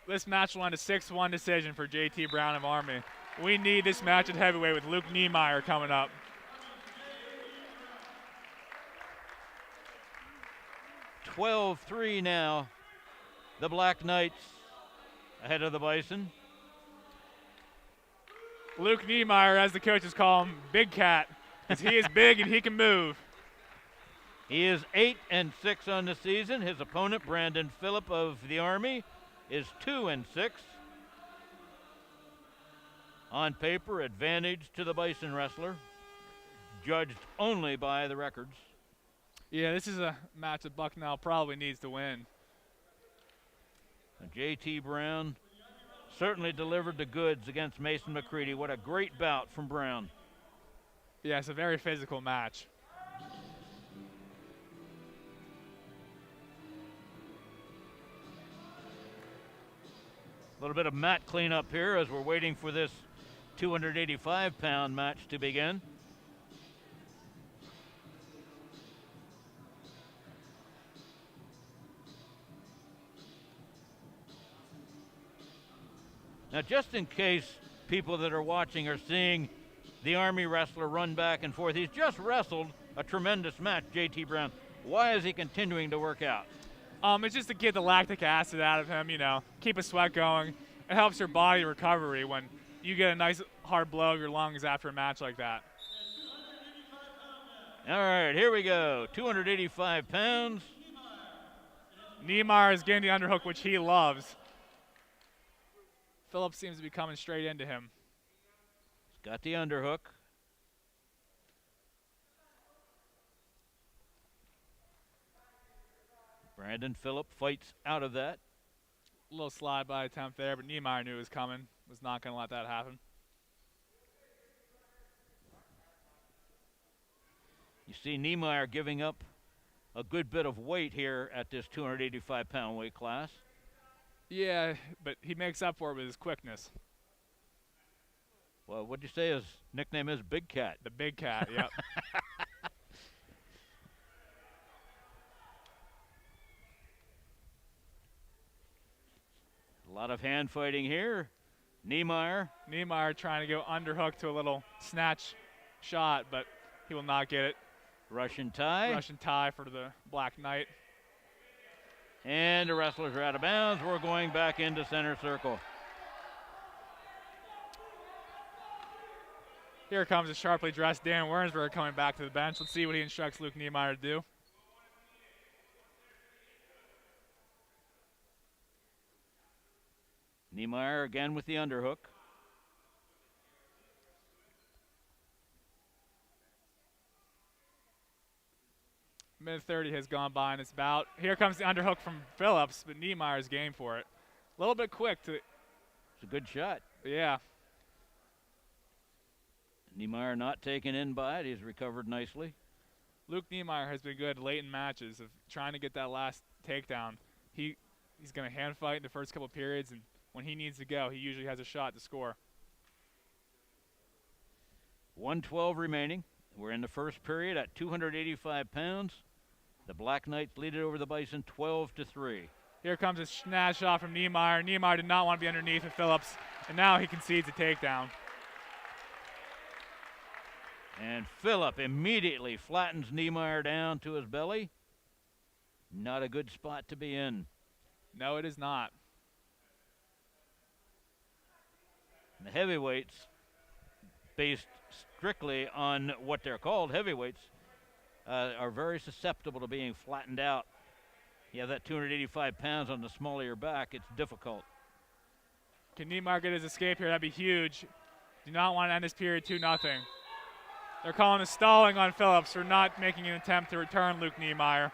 This match will end a 6-1 decision for JT Brown of Army. We need this match at heavyweight with Luke Niemeyer coming up. (12-3) now. The Black Knights ahead of the Bison. Luke Niemeyer, as the coaches call him, Big Cat, because he is big and he can move. He is 8-6 on the season. His opponent, Brandon Phillip of the Army, is 2-6. On paper, advantage to the Bison wrestler, judged only by the records. Yeah, this is a match that Bucknell probably needs to win. And JT Brown certainly delivered the goods against Mason Mccready. What a great bout from Brown. Yeah, it's a very physical match. A little bit of mat cleanup here as we're waiting for this 285-pound match to begin. Now, just in case people that are watching are seeing the Army wrestler run back and forth, he's just wrestled a tremendous match, J.T. Brown. Why is he continuing to work out? It's just to get the lactic acid out of him, you know, keep a sweat going. It helps your body recovery when you get a nice hard blow of your lungs after a match like that. All right, here we go. 285 pounds. Niemeyer is getting the underhook, which he loves. Philip seems to be coming straight into him. He's got the underhook. Brandon Phillip fights out of that. A little slide by attempt there, but Niemeyer knew it was coming. Was not going to let that happen. You see Niemeyer giving up a good bit of weight here at this 285-pound weight class. Yeah, but he makes up for it with his quickness. Well, what'd you say his nickname is? Big Cat. The Big Cat, yep. A lot of hand fighting here. Niemeyer trying to go underhook to a little snatch shot, but he will not get it. Russian tie. Russian tie for the Black Knight. And the wrestlers are out of bounds. We're going back into center circle. Here comes a sharply dressed Dan Wernsberg coming back to the bench. Let's see what he instructs Luke Niemeyer to do. Niemeyer again with the underhook. Minute 30 has gone by in this bout. Here comes the underhook from Phillips, but Niemeyer's game for it. A little bit quick to. It's a good shot. Yeah. Niemeyer not taken in by it. He's recovered nicely. Luke Niemeyer has been good late in matches of trying to get that last takedown. He's going to hand fight in the first couple of periods, and when he needs to go, he usually has a shot to score. 1:12 remaining. We're in the first period at 285 pounds. The Black Knights lead it over the Bison 12-3. Here comes a snatch shot from Niemeyer. Niemeyer did not want to be underneath with Phillips, and now he concedes a takedown. And Phillip immediately flattens Niemeyer down to his belly. Not a good spot to be in. No, it is not. The heavyweights, based strictly on what they're called heavyweights, are very susceptible to being flattened out. You have that 285 pounds on the small of your back, it's difficult. Can Niemeyer get his escape here? That'd be huge. Do not want to end this period 2-0. They're calling a stalling on Phillips for not making an attempt to return Luke Niemeyer.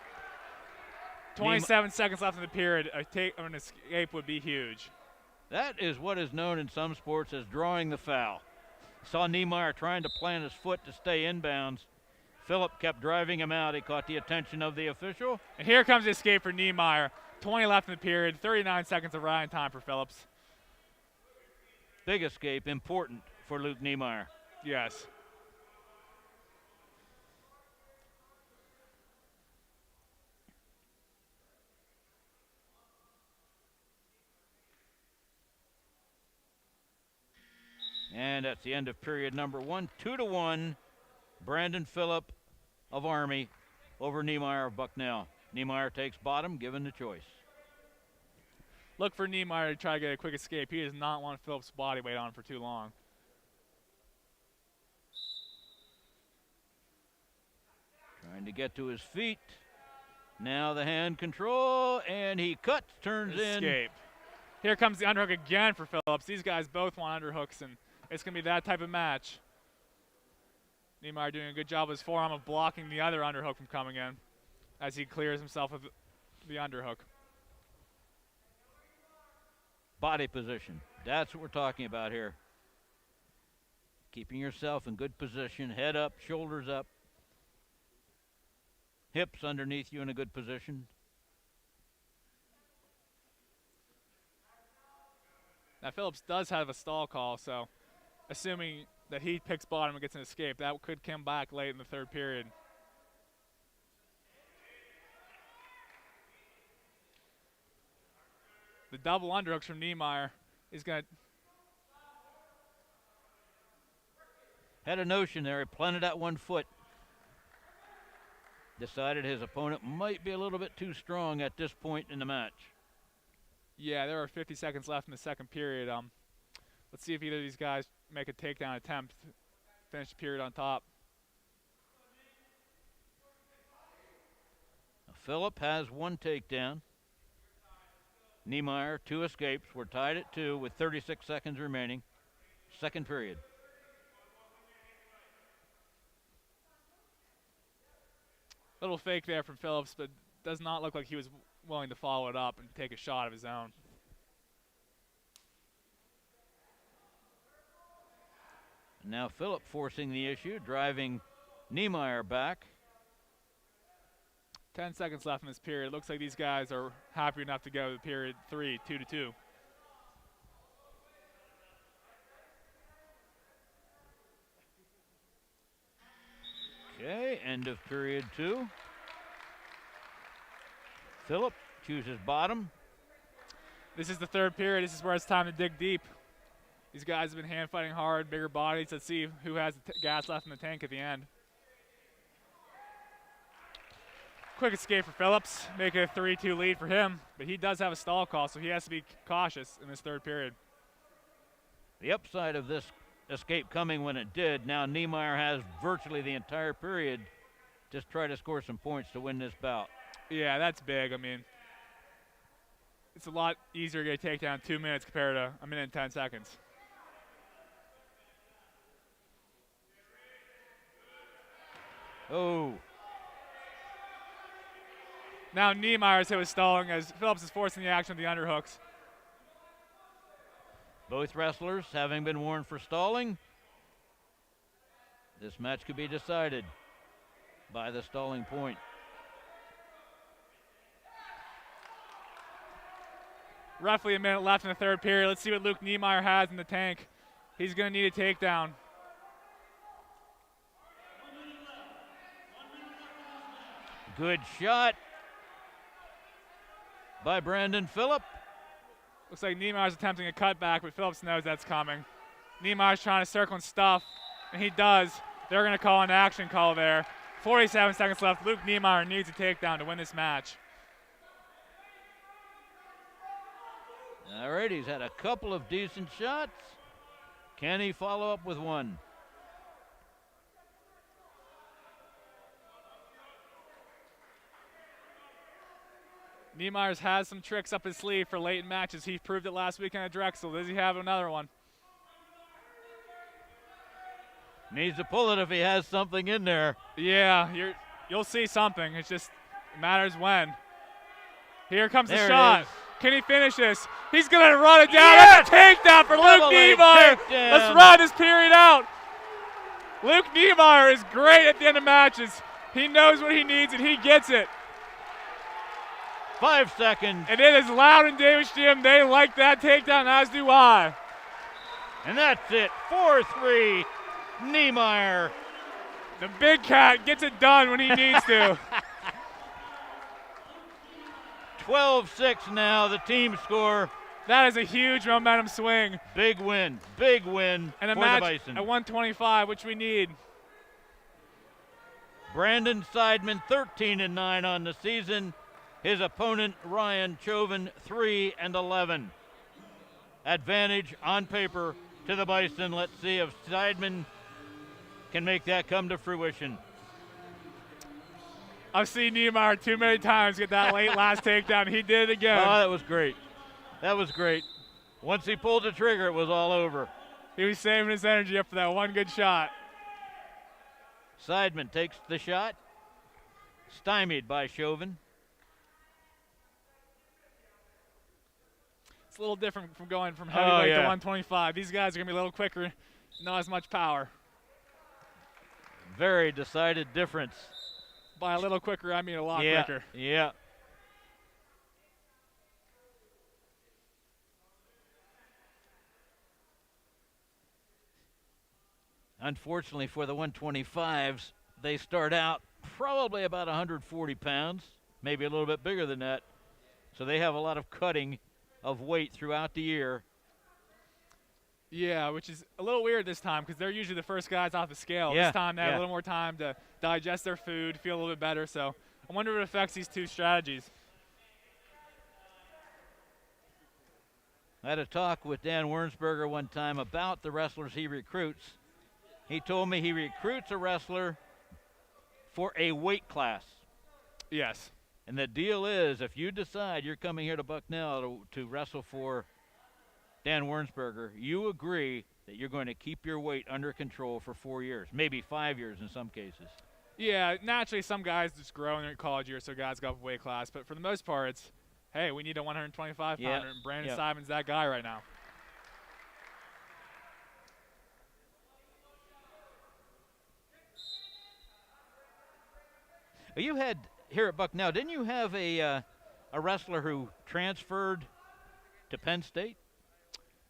27 seconds left in the period. An escape would be huge. That is what is known in some sports as drawing the foul. Saw Niemeyer trying to plant his foot to stay inbounds. Phillip kept driving him out. He caught the attention of the official. And here comes the escape for Niemeyer. 20 left in the period. 39 seconds of riding time for Phillips. Big escape, important for Luke Niemeyer. Yes. And that's the end of period number 1. 2-1, Brandon Phillip of Army over Niemeyer of Bucknell. Niemeyer takes bottom, given the choice. Look for Niemeyer to try to get a quick escape. He does not want Phillips' body weight on for too long. Trying to get to his feet. Now the hand control, and he cuts, turns in. Escape. Here comes the underhook again for Phillips. These guys both want underhooks, and it's going to be that type of match. Niemeyer doing a good job with his forearm of blocking the other underhook from coming in as he clears himself of the underhook. Body position. That's what we're talking about here. Keeping yourself in good position, head up, shoulders up. Hips underneath you in a good position. Now Phillips does have a stall call, so assuming that he picks bottom and gets an escape, that could come back late in the third period. The double underhooks from Niemeyer is going to... Had a notion there. He planted at 1 foot. Decided his opponent might be a little bit too strong at this point in the match. Yeah, there are 50 seconds left in the second period. Let's see if either of these guys make a takedown attempt to finish the period on top. Phillip has 1 takedown. Niemeyer, 2 escapes. We're tied at 2 with 36 seconds remaining. Second period. Little fake there from Phillips, but does not look like he was willing to follow it up and take a shot of his own. Now Phillip forcing the issue, driving Niemeyer back. 10 seconds left in this period. Looks like these guys are happy enough to go to period 3, 2-2. Okay, end of period 2. Phillip chooses bottom. This is the third period. This is where it's time to dig deep. These guys have been hand fighting hard, bigger bodies. Let's see who has the gas left in the tank at the end. Quick escape for Phillips, making a 3-2 lead for him, but he does have a stall call, so he has to be cautious in this third period. The upside of this escape coming when it did, now Niemeyer has virtually the entire period to try to score some points to win this bout. Yeah, that's big. I mean, it's a lot easier to get a takedown in 2 minutes compared to 1 minute and 10 seconds. Oh. Now Niemeyer's hit with stalling as Phillips is forcing the action of the underhooks. Both wrestlers having been warned for stalling. This match could be decided by the stalling point. Roughly a minute left in the third period. Let's see what Luke Niemeyer has in the tank. He's going to need a takedown. Good shot by Brandon Phillip. Looks like Niemeyer's attempting a cutback, but Phillips knows that's coming. Niemeyer's trying to circle and stuff, and he does. They're going to call an action call there. 47 seconds left. Luke Niemeyer needs a takedown to win this match. All right, he's had a couple of decent shots. Can he follow up with one? Niemeyer's has some tricks up his sleeve for late in matches. He proved it last weekend at Drexel. Does he have another one? Needs to pull it if he has something in there. Yeah, you'll see something. It just matters when. Here comes the There shot. it is. Can he finish this? He's going to run it down. Yes! That's a takedown for Luke Niemeyer. Let's run this period out. Luke Niemeyer is great at the end of matches. He knows what he needs, and he gets it. 5 seconds. And it is loud in Davis Gym. They like that takedown, as do I. And that's it. 4-3, Niemeyer. The big cat gets it done when he needs to. 12-6 now, the team score. That is a huge momentum swing. Big win And a for match the Bison. at 125, which we need. Brandon Seidman, 13-9 on the season. His opponent, Ryan Chovin, 3-11. Advantage on paper to the Bison. Let's see if Seidman can make that come to fruition. I've seen Niemeyer too many times get that late last takedown. He did it again. Oh, that was great. That was great. Once he pulled the trigger, it was all over. He was saving his energy up for that one good shot. Seidman takes the shot. Stymied by Chovin. It's a little different from going from heavyweight to yeah. 125. These guys are going to be a little quicker, not as much power. Very decided difference. By a little quicker, I mean a lot quicker. Yeah. Unfortunately for the 125s, they start out probably about 140 pounds, maybe a little bit bigger than that. So they have a lot of cutting of weight throughout the year. Yeah, which is a little weird this time because they're usually the first guys off the scale. Yeah, This time they have yeah. a little more time to digest their food, feel a little bit better. So I wonder if it affects these two strategies. I had a talk with Dan Wernsberger one time about the wrestlers he recruits. He told me he recruits a wrestler for a weight class. Yes. And the deal is, if you decide you're coming here to Bucknell to wrestle for Dan Wernsberger, you agree that you're going to keep your weight under control for 4 years, maybe 5 years in some cases. Yeah, naturally some guys just grow in their college year, so guys go up a weight class. But for the most part, it's, hey, we need a 125-pounder, and Brandon Seidman's that guy right now. You had, here at Bucknell, didn't you have a wrestler who transferred to Penn State?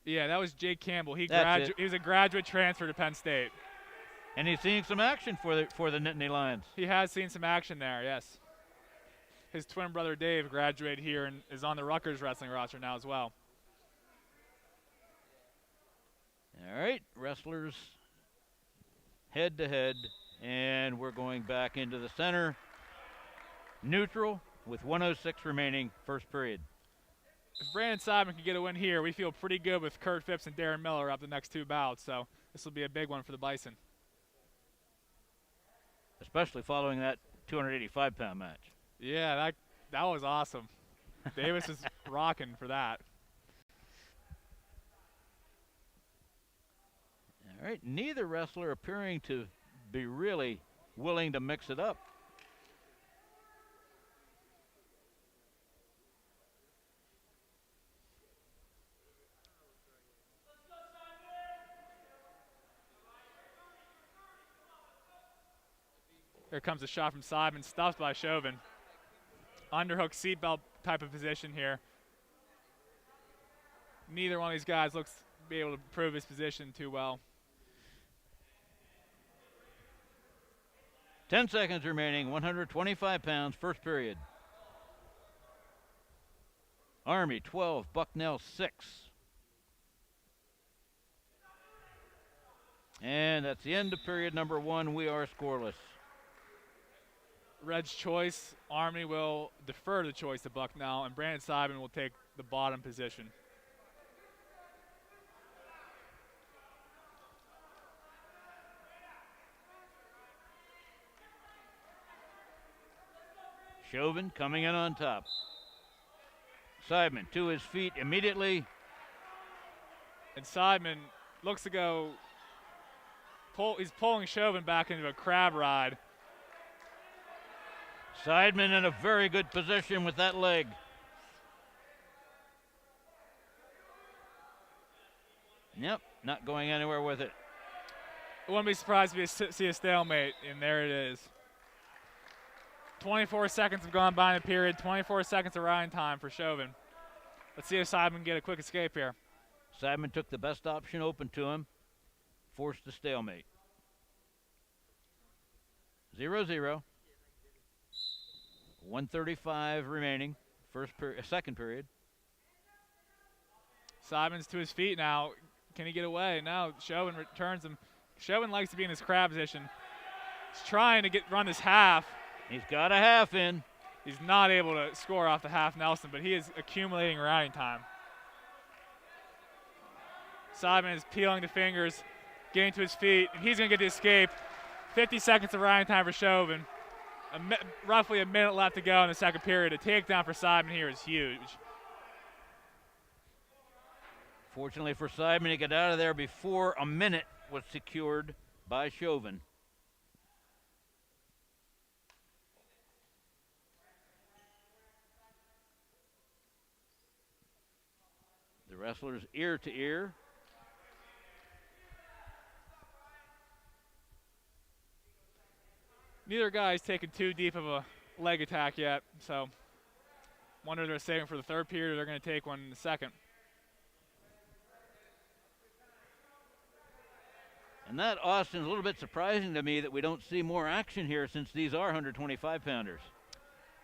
Yeah, that was Jake Campbell. He was a graduate transfer to Penn State. And he's seeing some action for the Nittany Lions. He has seen some action there, yes. His twin brother Dave graduated here and is on the Rutgers wrestling roster now as well. All right, wrestlers head to head, and we're going back into the center. Neutral with 1:06 remaining, first period. If Brandon Seidman can get a win here, we feel pretty good with Kurt Phipps and Darren Miller up the next two bouts, so this will be a big one for the Bison. Especially following that 285-pound match. Yeah, that was awesome. Davis is rocking for that. All right, neither wrestler appearing to be really willing to mix it up. Here comes a shot from Seidman, stuffed by Chovin. Underhook seatbelt type of position here. Neither one of these guys looks to be able to prove his position too well. 10 seconds remaining, 125 pounds, first period. Army 12, Bucknell 6. And that's the end of period number 1. We are scoreless. Red's choice, Army will defer the choice to Bucknell, and Brandon Seidman will take the bottom position. Chovin coming in on top. Seidman to his feet immediately. And Seidman looks to go, he's pulling Chovin back into a crab ride. Seidman in a very good position with that leg. Yep, not going anywhere with it. I wouldn't be surprised if you see a stalemate, and there it is. 24 seconds have gone by in the period, 24 seconds of riding time for Chovin. Let's see if Seidman can get a quick escape here. Seidman took the best option open to him, forced the stalemate. 0-0. 1:35 remaining, second period. Seidman's to his feet now. Can he get away? No, Chovin returns him. Chovin likes to be in his crab position. He's trying to run this half. He's got a half in. He's not able to score off the half Nelson, but he is accumulating riding time. Seidman is peeling the fingers, getting to his feet, and he's going to get the escape. 50 seconds of riding time for Chovin. Roughly a minute left to go in the second period. A takedown for Seidman here is huge. Fortunately for Seidman, he got out of there before a minute was secured by Chovin. The wrestlers ear to ear. Neither guy's taken too deep of a leg attack yet, so wonder if they're saving for the third period or they're going to take one in the second. And that, Austin, is a little bit surprising to me that we don't see more action here since these are 125-pounders.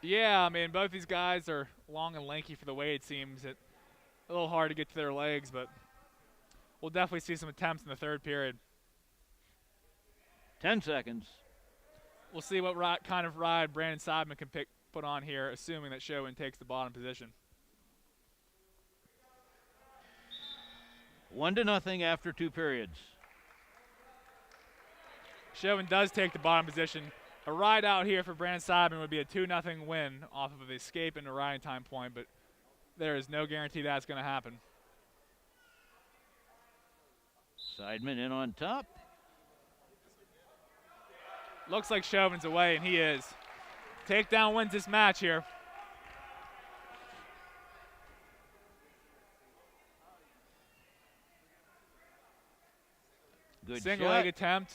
Yeah, I mean, both these guys are long and lanky for the weight, it seems. It's a little hard to get to their legs, but we'll definitely see some attempts in the third period. 10 seconds. We'll see what kind of ride Brandon Seidman can put on here, assuming that Chovin takes the bottom position. 1-0 after 2 periods. Chovin does take the bottom position. A ride out here for Brandon Seidman would be a 2-0 win off of the escape and a riding time point, but there is no guarantee that's going to happen. Seidman in on top. Looks like Chovin's away, and he is. Takedown wins this match here. Good single shot. leg attempt.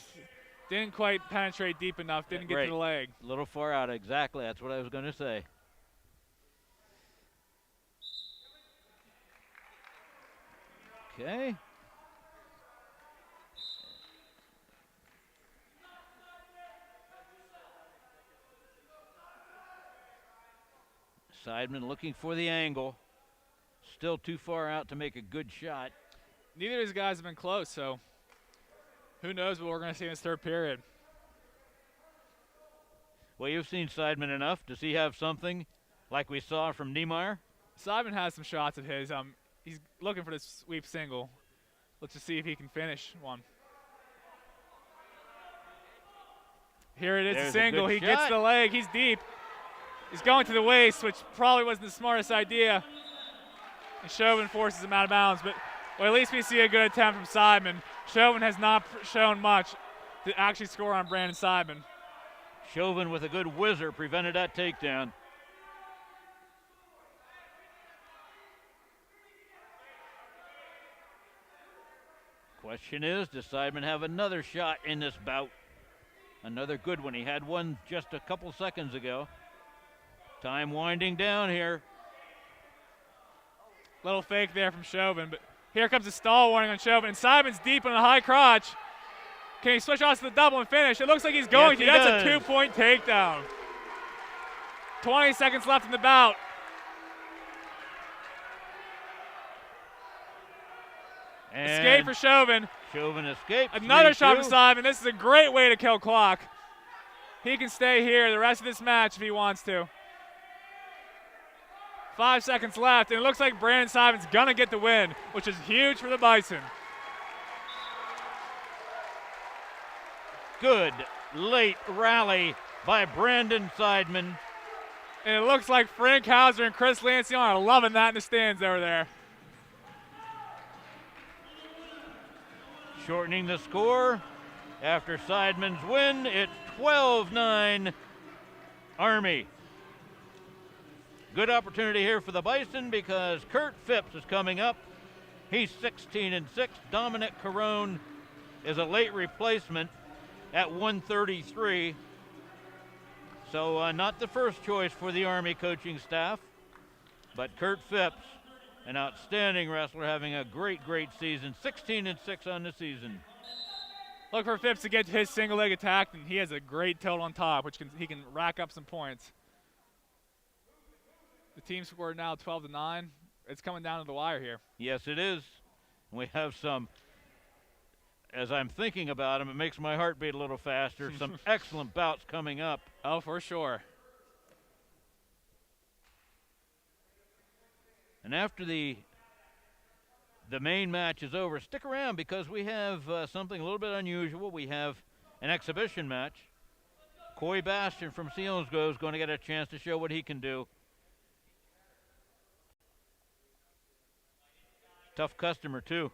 Didn't quite penetrate deep enough. Didn't get to the leg. A little far out, exactly. That's what I was going to say. Okay. Seidman looking for the angle. Still too far out to make a good shot. Neither of these guys have been close, so who knows what we're going to see in this third period. Well, you've seen Seidman enough. Does he have something like we saw from Niemeyer? Seidman has some shots of his. He's looking for this sweep single. Let's just see if he can finish one. Here it is, There's a single. a good He gets shot. the leg. He's deep. He's going to the waist, which probably wasn't the smartest idea. And Chovin forces him out of bounds, but well, at least we see a good attempt from Seidman. Chovin has not shown much to actually score on Brandon Seidman. Chovin with a good whizzer prevented that takedown. Question is, does Seidman have another shot in this bout? Another good one. He had one just a couple seconds ago. Time winding down here. Little fake there from Chovin, but here comes a stall warning on Chovin. And Seidman's deep on a high crotch. Can he switch off to the double and finish? It looks like he's going Yes, to. he That's does. a 2-point takedown. 20 seconds left in the bout. And Escape for Chovin. Chovin escaped. Another shot 3-2. from Seidman. This is a great way to kill clock. He can stay here the rest of this match if he wants to. 5 seconds left, and it looks like Brandon Seidman's going to get the win, which is huge for the Bison. Good late rally by Brandon Seidman. And it looks like Frank Hauser and Chris Lancion are loving that in the stands over there. Shortening the score after Seidman's win, it's 12-9 Army. Good opportunity here for the Bison because Kurt Phipps is coming up. He's 16-6. Dominic Carone is a late replacement at 133. So not the first choice for the Army coaching staff, but Kurt Phipps, an outstanding wrestler, having a great season. 16-6 on the season. Look for Phipps to get to his single leg attack, and he has a great tilt on top, which he can rack up some points. The team score now 12-9. It's coming down to the wire here. Yes, it is. We have some, as I'm thinking about them, it makes my heart beat a little faster. Some excellent bouts coming up. Oh, for sure. And after the main match is over, stick around because we have something a little bit unusual. We have an exhibition match. Coy Bastion from Selinsgrove is going to get a chance to show what he can do. Tough customer, too.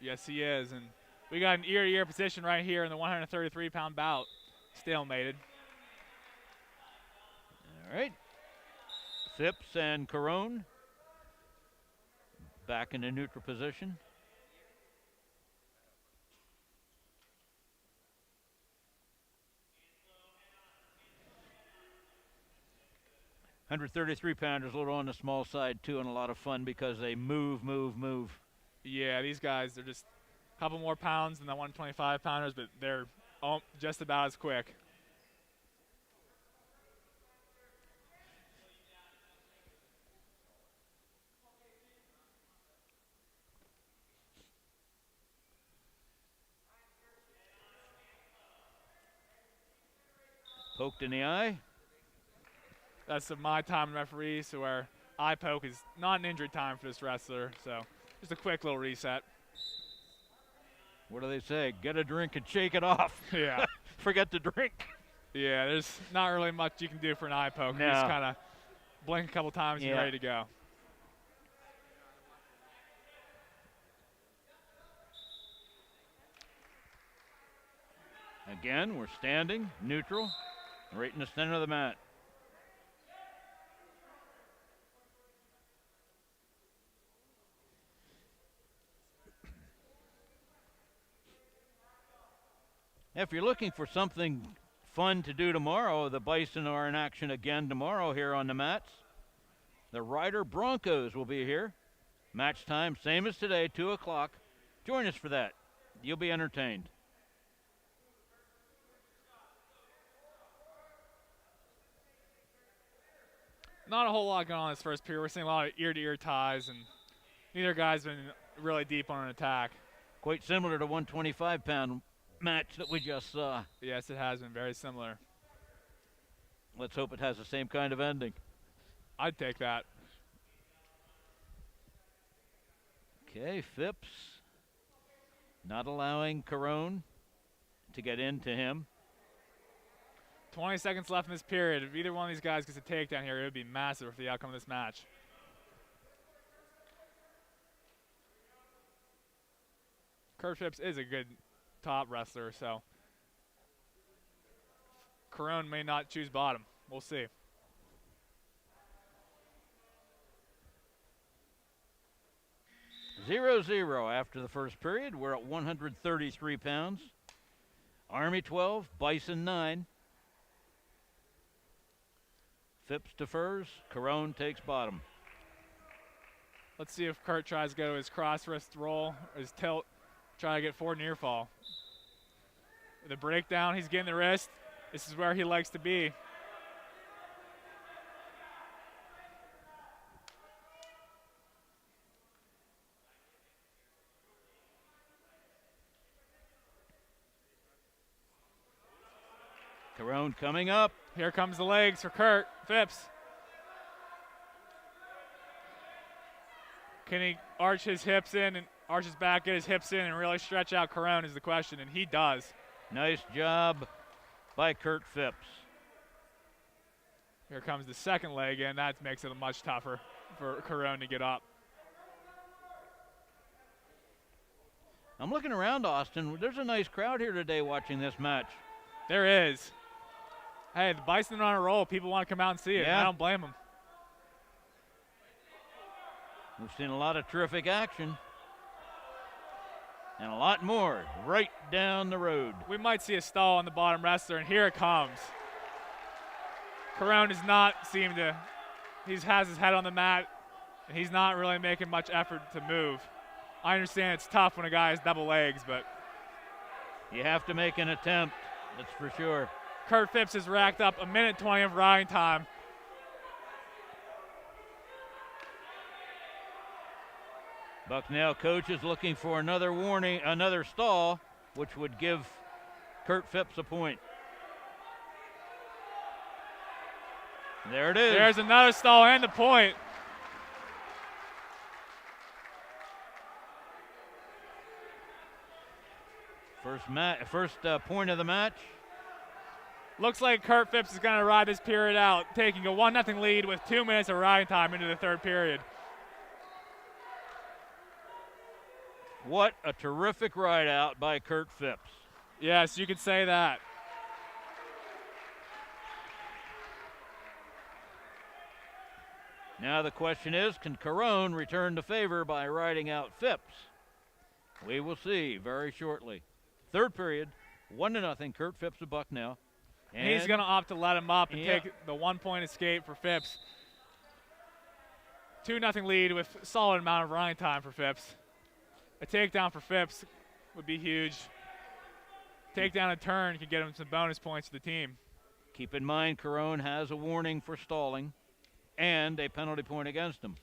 Yes, he is. And we got an ear-to-ear position right here in the 133-pound bout. Stalemated. All right. Phipps and Carone back in the neutral position. $133-pounders, a little on the small side, too, and a lot of fun because they move. Yeah, these guys, they're just A couple more pounds than the 125 pounders, but they're just about as quick. Poked in the eye. That's my time referee, so where eye poke is not an injury time for this wrestler, so just a quick little reset. What do they say? Get a drink and shake it off. Yeah. Forget to drink. Yeah, there's not really much you can do for an eye poke. No. You just kind of blink a couple times and you're ready to go. Again, we're standing, neutral, right in the center of the mat. If you're looking for something fun to do tomorrow, the Bison are in action again tomorrow here on the mats. The Ryder Broncos will be here. Match time, same as today, 2 o'clock. Join us for that. You'll be entertained. Not a whole lot going on this first period. We're seeing a lot of ear-to-ear ties, and neither guy's been really deep on an attack. Quite similar to 125-pound match that we just saw. Yes, it has been very similar. Let's hope it has the same kind of ending. I'd take that. Okay, Phipps not allowing Carone to get into him. 20 seconds left in this period. If either one of these guys gets a takedown here, it would be massive for the outcome of this match. Kurt Phipps is a good top wrestler, so Carone may not choose bottom. We'll see. Zero after the first period. We're at 133 pounds. Army 12, Bison 9. Phipps defers, Carone takes bottom. Let's see if Kurt tries to go his cross wrist roll, his tilt, try to get forward near fall. The breakdown, he's getting the wrist. This is where he likes to be. Carone coming up. Here comes the legs for Kurt Phipps. Can he arch his hips in and arch his back, get his hips in, and really stretch out Carone is the question, and he does. Nice job by Kurt Phipps. Here comes the second leg in. That makes it much tougher for Carone to get up. I'm looking around, Austin. There's a nice crowd here today watching this match. There is. Hey, the Bison are on a roll. People want to come out and see it. Yeah. I don't blame them. We've seen a lot of terrific action. And a lot more right down the road. We might see a stall on the bottom wrestler, and here it comes. Carone does not seem to, he has his head on the mat, and he's not really making much effort to move. I understand it's tough when a guy has double legs, but you have to make an attempt, that's for sure. Kurt Phipps has racked up 1:20 of riding time. Bucknell coach is looking for another warning, another stall, which would give Kurt Phipps a point. There it is. There's another stall and the point. First point of the match. Looks like Kurt Phipps is going to ride this period out, taking a 1-0 lead with 2 minutes of riding time into the third period. What a terrific ride out by Kurt Phipps. Yes, you could say that. Now the question is, can Carone return the favor by riding out Phipps? We will see very shortly. Third period, 1-0, Kurt Phipps of Bucknell. And he's going to opt to let him up and take the 1-point escape for Phipps. 2-0 lead with solid amount of running time for Phipps. A takedown for Phipps would be huge. Takedown and turn could get him some bonus points to the team. Keep in mind, Carone has a warning for stalling and a penalty point against him.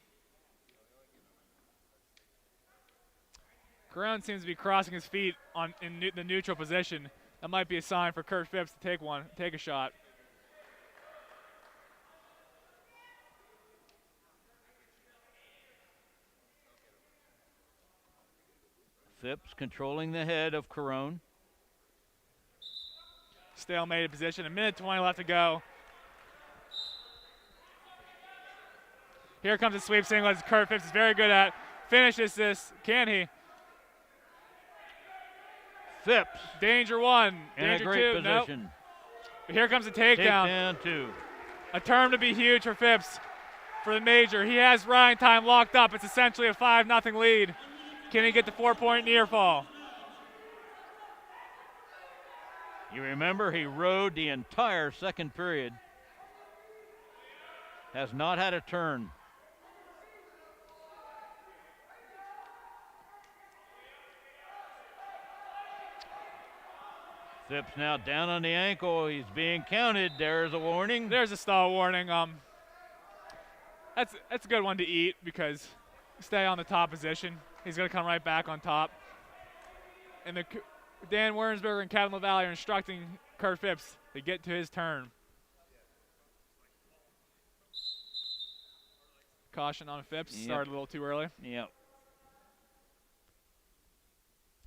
Carone seems to be crossing his feet in the neutral position. That might be a sign for Kurt Phipps to take a shot. Phipps controlling the head of Carone. Stalemated position, 1:20 left to go. Here comes the sweep single as Kurt Phipps is very good at. Finishes this, can he? Phipps. Danger one, in danger a great two, position. nope. But here comes the takedown. Takedown two. A term to be huge for Phipps for the major. He has riding time locked up. It's essentially a 5-0 lead. Can he get the 4-point near fall? You remember he rode the entire second period. Has not had a turn. Phipps now down on the ankle. He's being counted. There's a warning. There's a stall warning. That's a good one to eat because stay on the top position. He's going to come right back on top. And Dan Wernsberger and Kevin LaValle are instructing Kurt Phipps to get to his turn. Caution on Phipps. Yep. Started a little too early. Yep.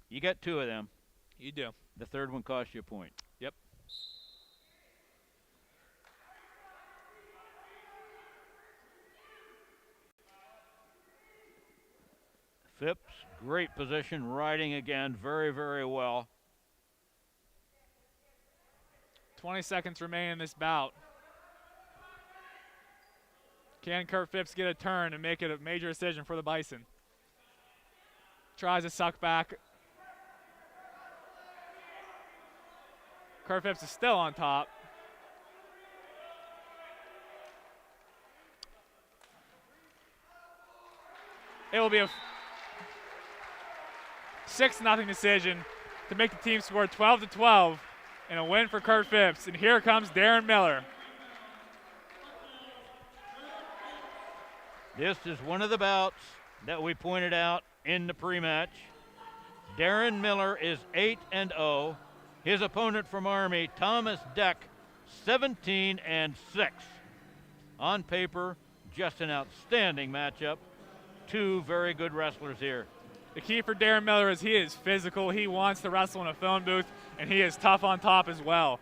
You got two of them. You do. The third one cost you a point. Yep. Phipps, great position, riding again very, very well. 20 seconds remain in this bout. Can Kurt Phipps get a turn and make it a major decision for the Bison? Tries to suck back. Kurt Phipps is still on top. It will be a 6-0 decision to make the team score 12-12 and a win for Kurt Phipps. And here comes Darren Miller. This is one of the bouts that we pointed out in the pre-match. Darren Miller is 8-0. His opponent from Army, Thomas Deck, 17-6. On paper, just an outstanding matchup. Two very good wrestlers here. The key for Darren Miller is he is physical. He wants to wrestle in a phone booth, and he is tough on top as well.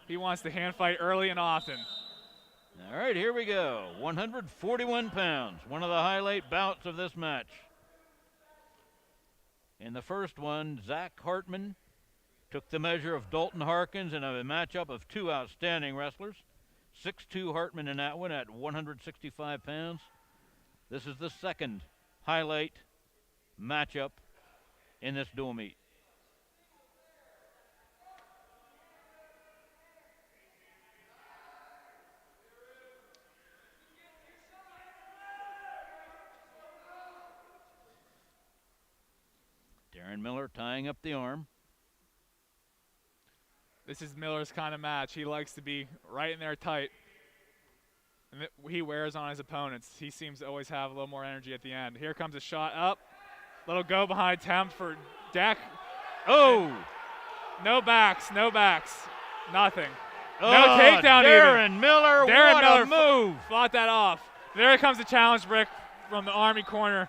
He wants to hand fight early and often. All right, here we go. 141 pounds, one of the highlight bouts of this match. In the first one, Zach Hartman took the measure of Dalton Harkins in a matchup of two outstanding wrestlers. 6'2" Hartman in that one at 165 pounds. This is the second highlight matchup in this dual meet. Darren Miller tying up the arm. This is Miller's kind of match. He likes to be right in there tight. And he wears on his opponents. He seems to always have a little more energy at the end. Here comes a shot up. Little go behind attempt for Deck. Oh! And no backs, nothing. Oh, no takedown Darren even. Miller, Darren what Miller a move! Fought that off. There comes the challenge brick from the Army corner.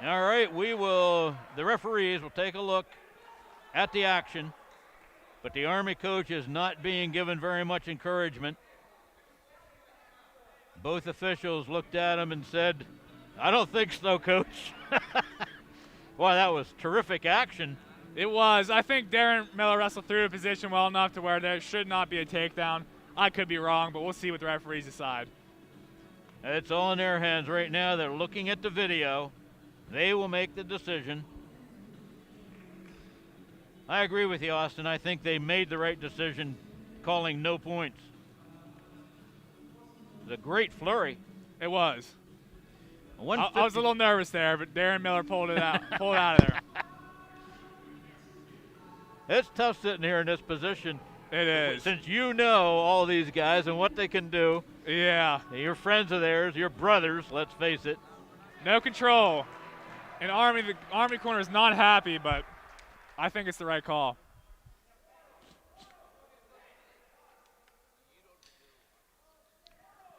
All right, the referees will take a look at the action, but the Army coach is not being given very much encouragement. Both officials looked at him and said, "I don't think so, coach." Boy, that was terrific action. It was. I think Darren Miller wrestled through the position well enough to where there should not be a takedown. I could be wrong, but we'll see what the referees decide. It's all in their hands right now. They're looking at the video. They will make the decision. I agree with you, Austin. I think they made the right decision calling no points. It was a great flurry. It was. I was a little nervous there, but Darren Miller pulled it out of there. It's tough sitting here in this position. It is. Since you know all these guys and what they can do. Yeah. You're friends of theirs, your brothers, let's face it. No control. And the Army corner is not happy, but I think it's the right call.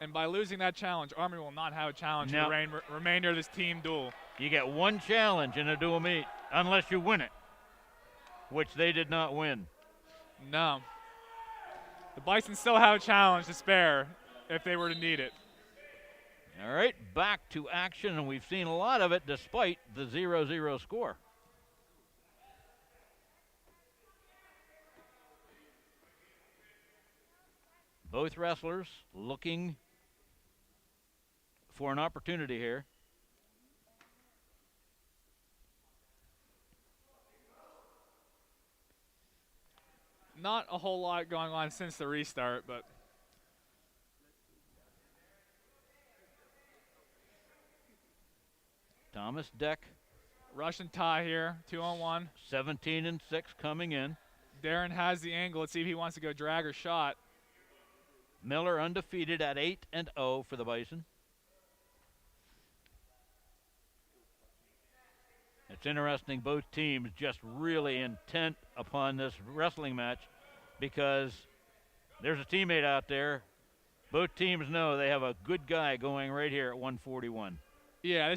And by losing that challenge, Army will not have a challenge for the remainder of this team duel. You get one challenge in a dual meet, unless you win it, which they did not win. No. The Bison still have a challenge to spare if they were to need it. All right, back to action, and we've seen a lot of it despite the 0-0 score. Both wrestlers looking for an opportunity here. Not a whole lot going on since the restart, but Thomas Deck. Russian tie here, 2-on-1. 17-6 coming in. Darren has the angle. Let's see if he wants to go drag or shot. Miller undefeated at 8-0 for the Bison. It's interesting, both teams just really intent upon this wrestling match because there's a teammate out there. Both teams know they have a good guy going right here at 141. Yeah,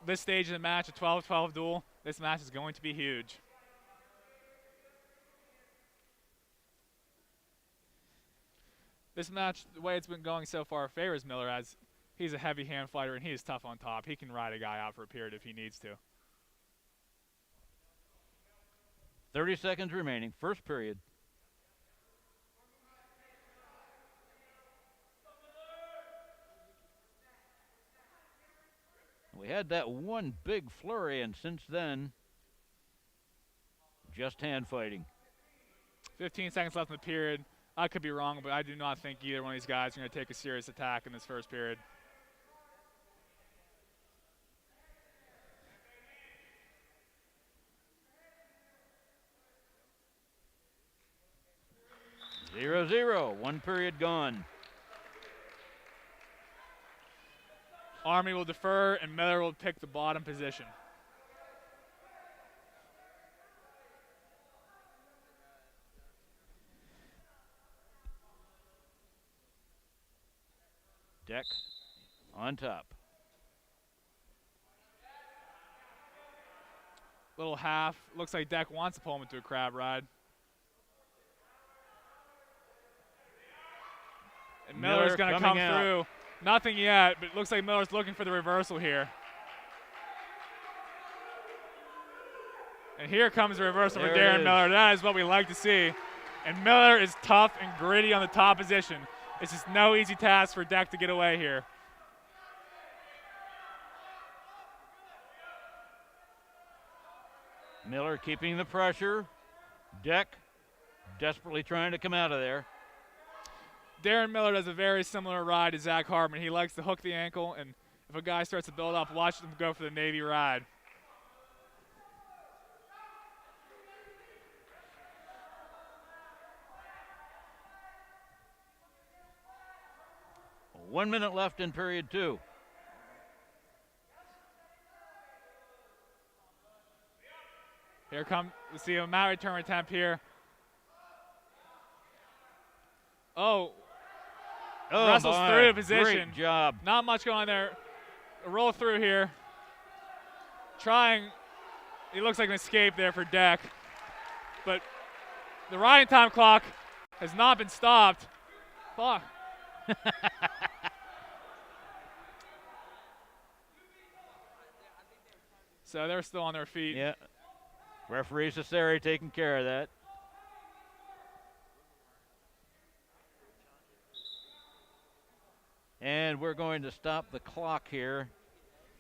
this stage of the match, a 12-12 duel. This match is going to be huge. This match, the way it's been going so far, favors Miller as he's a heavy hand fighter and he is tough on top. He can ride a guy out for a period if he needs to. 30 seconds remaining, first period. We had that one big flurry, and since then, just hand fighting. 15 seconds left in the period. I could be wrong, but I do not think either one of these guys are going to take a serious attack in this first period. Zero, zero, one period gone. Army will defer, and Miller will pick the bottom position. Deck on top. Little half. Looks like Deck wants to pull him into a crab ride. And Miller's going to come through. Nothing yet, but it looks like Miller's looking for the reversal here. And here comes the reversal for Darren Miller. That is what we like to see. And Miller is tough and gritty on the top position. It's just no easy task for Deck to get away here. Miller keeping the pressure. Deck desperately trying to come out of there. Darren Miller does a very similar ride to Zach Hartman. He likes to hook the ankle, and if a guy starts to build up, watch them go for the Navy ride. One minute left in period two. Here come, we see a mat return attempt here. Oh, wrestles through the position. Great job. Not much going on there. A roll through here. Trying, it looks like an escape there for Deck. But the riding time clock has not been stopped. Fuck. So they're still on their feet. Yeah. Referee Cesare taking care of that. And we're going to stop the clock here.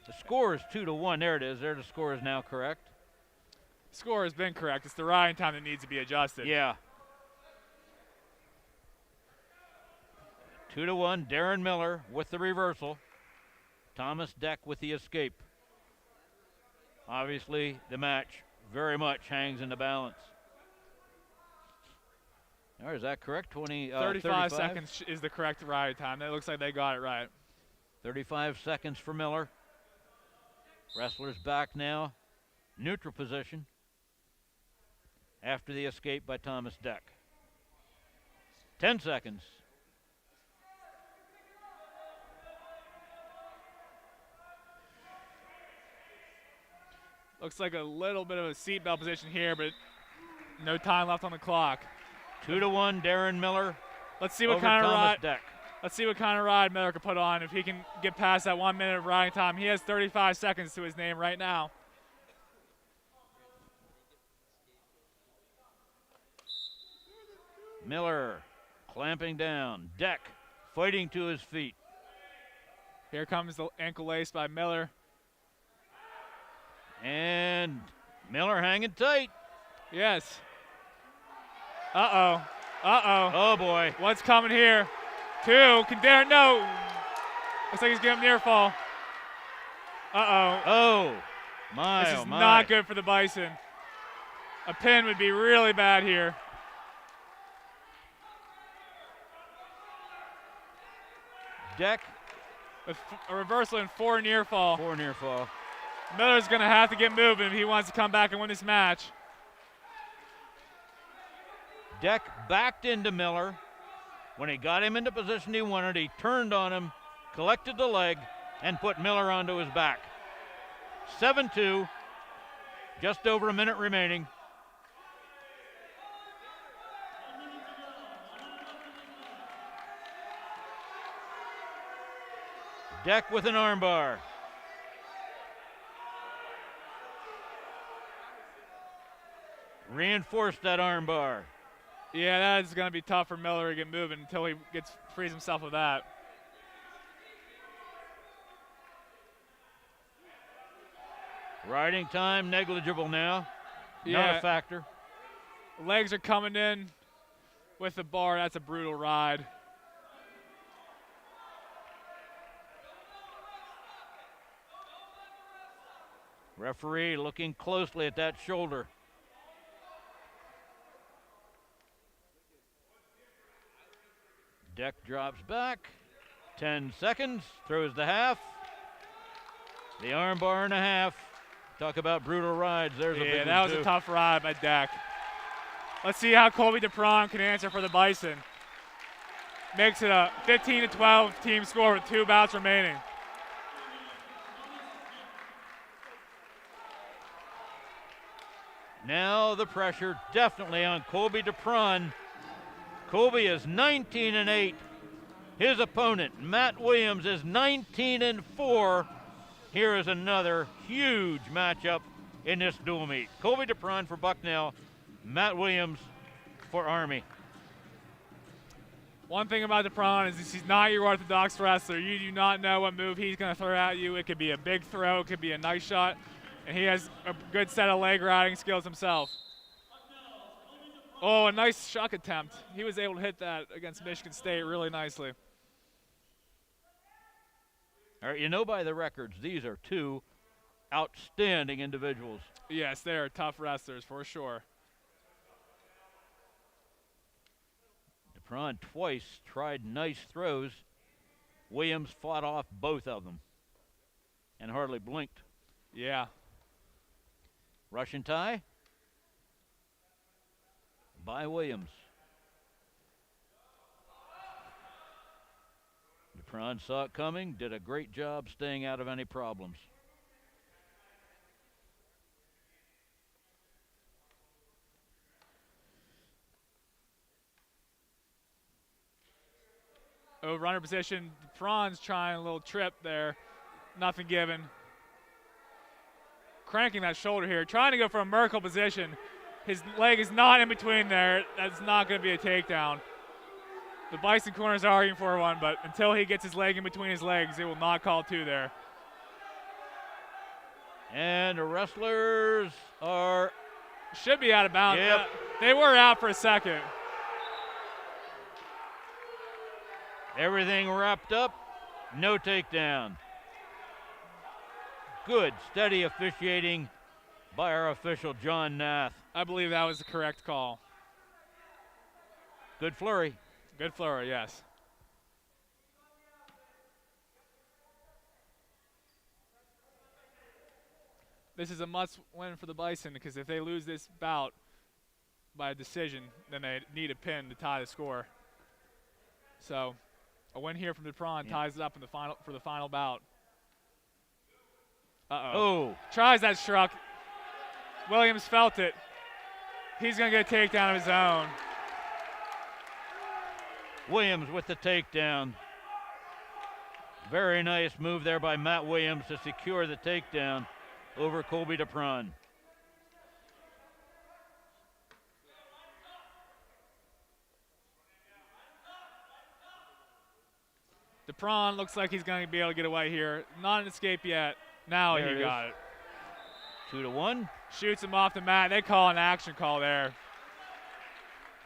The score is 2-1. There it is. There the score is now correct. Score has been correct. It's the riding time that needs to be adjusted. Yeah. 2-1. Darren Miller with the reversal. Thomas Deck with the escape. Obviously, the match very much hangs in the balance. All right, is that correct? 35 seconds is the correct ride time. It looks like they got it right. 35 seconds for Miller. Wrestler's back now. Neutral position after the escape by Thomas Deck. 10 seconds. Looks like a little bit of a seatbelt position here, but no time left on the clock. 2-1, Darren Miller. Let's see what over kind of Thomas ride. Deck. Let's see what kind of ride Miller can put on if he can get past that 1 minute of riding time. He has 35 seconds to his name right now. Miller clamping down. Deck fighting to his feet. Here comes the ankle lace by Miller. And Miller hanging tight. Yes. Uh-oh. Uh-oh. Oh, boy. What's coming here? 2. Can Darren? No. Looks like he's getting near fall. Uh-oh. Oh, my, This oh is my. not good for the Bison. A pin would be really bad here. Deck. With a reversal and 4 near fall. 4 near fall. Miller's going to have to get moving if he wants to come back and win this match. Deck backed into Miller. When he got him into position he wanted, he turned on him, collected the leg, and put Miller onto his back. 7-2, just over a minute remaining. Deck with an armbar. Reinforce that armbar. Yeah, that is going to be tough for Miller to get moving until he frees himself of that. Riding time negligible now. Yeah. Not a factor. Legs are coming in with the bar. That's a brutal ride. Referee looking closely at that shoulder. Deck drops back. 10 seconds. Throws the half. The armbar and a half. Talk about brutal rides. There's a big one, that was too. a tough ride by Deck. Let's see how Colby Depraun can answer for the Bison. Makes it a 15-12 team score with 2 bouts remaining. Now the pressure definitely on Colby Depraun. Colby is 19-8. His opponent, Matt Williams, is 19-4. Here is another huge matchup in this dual meet. Colby Depraun for Bucknell, Matt Williams for Army. One thing about Depraun is he's not your orthodox wrestler. You do not know what move he's going to throw at you. It could be a big throw, it could be a nice shot, and he has a good set of leg riding skills himself. Oh, a nice shuck attempt. He was able to hit that against Michigan State really nicely. All right, you know by the records, these are 2 outstanding individuals. Yes, they are tough wrestlers for sure. Depraun twice tried nice throws. Williams fought off both of them and hardly blinked. Yeah. Russian tie by Williams. Depraun saw it coming, did a great job staying out of any problems. Oh, runner position. Depraun's trying a little trip there. Nothing given. Cranking that shoulder here. Trying to go for a Merkle position. His leg is not in between there. That's not going to be a takedown. The Bison corner's arguing for one, but until he gets his leg in between his legs, they will not call 2 there. And the wrestlers are... Should be out of bounds. Yep. They were out for a second. Everything wrapped up, no takedown. Good, steady officiating by our official, John Nath. I believe that was the correct call. Good flurry. Good flurry, yes. This is a must-win for the Bison because if they lose this bout by a decision, then they need a pin to tie the score. So a win here from Depraun ties it up in the final for the final bout. Oh. Tries that struck. Williams felt it. He's going to get a takedown of his own. Williams with the takedown. Very nice move there by Matt Williams to secure the takedown over Colby Depraun. Depraun looks like he's going to be able to get away here. Not an escape yet. Now he got it. 2-1. Shoots him off the mat. They call an action call there.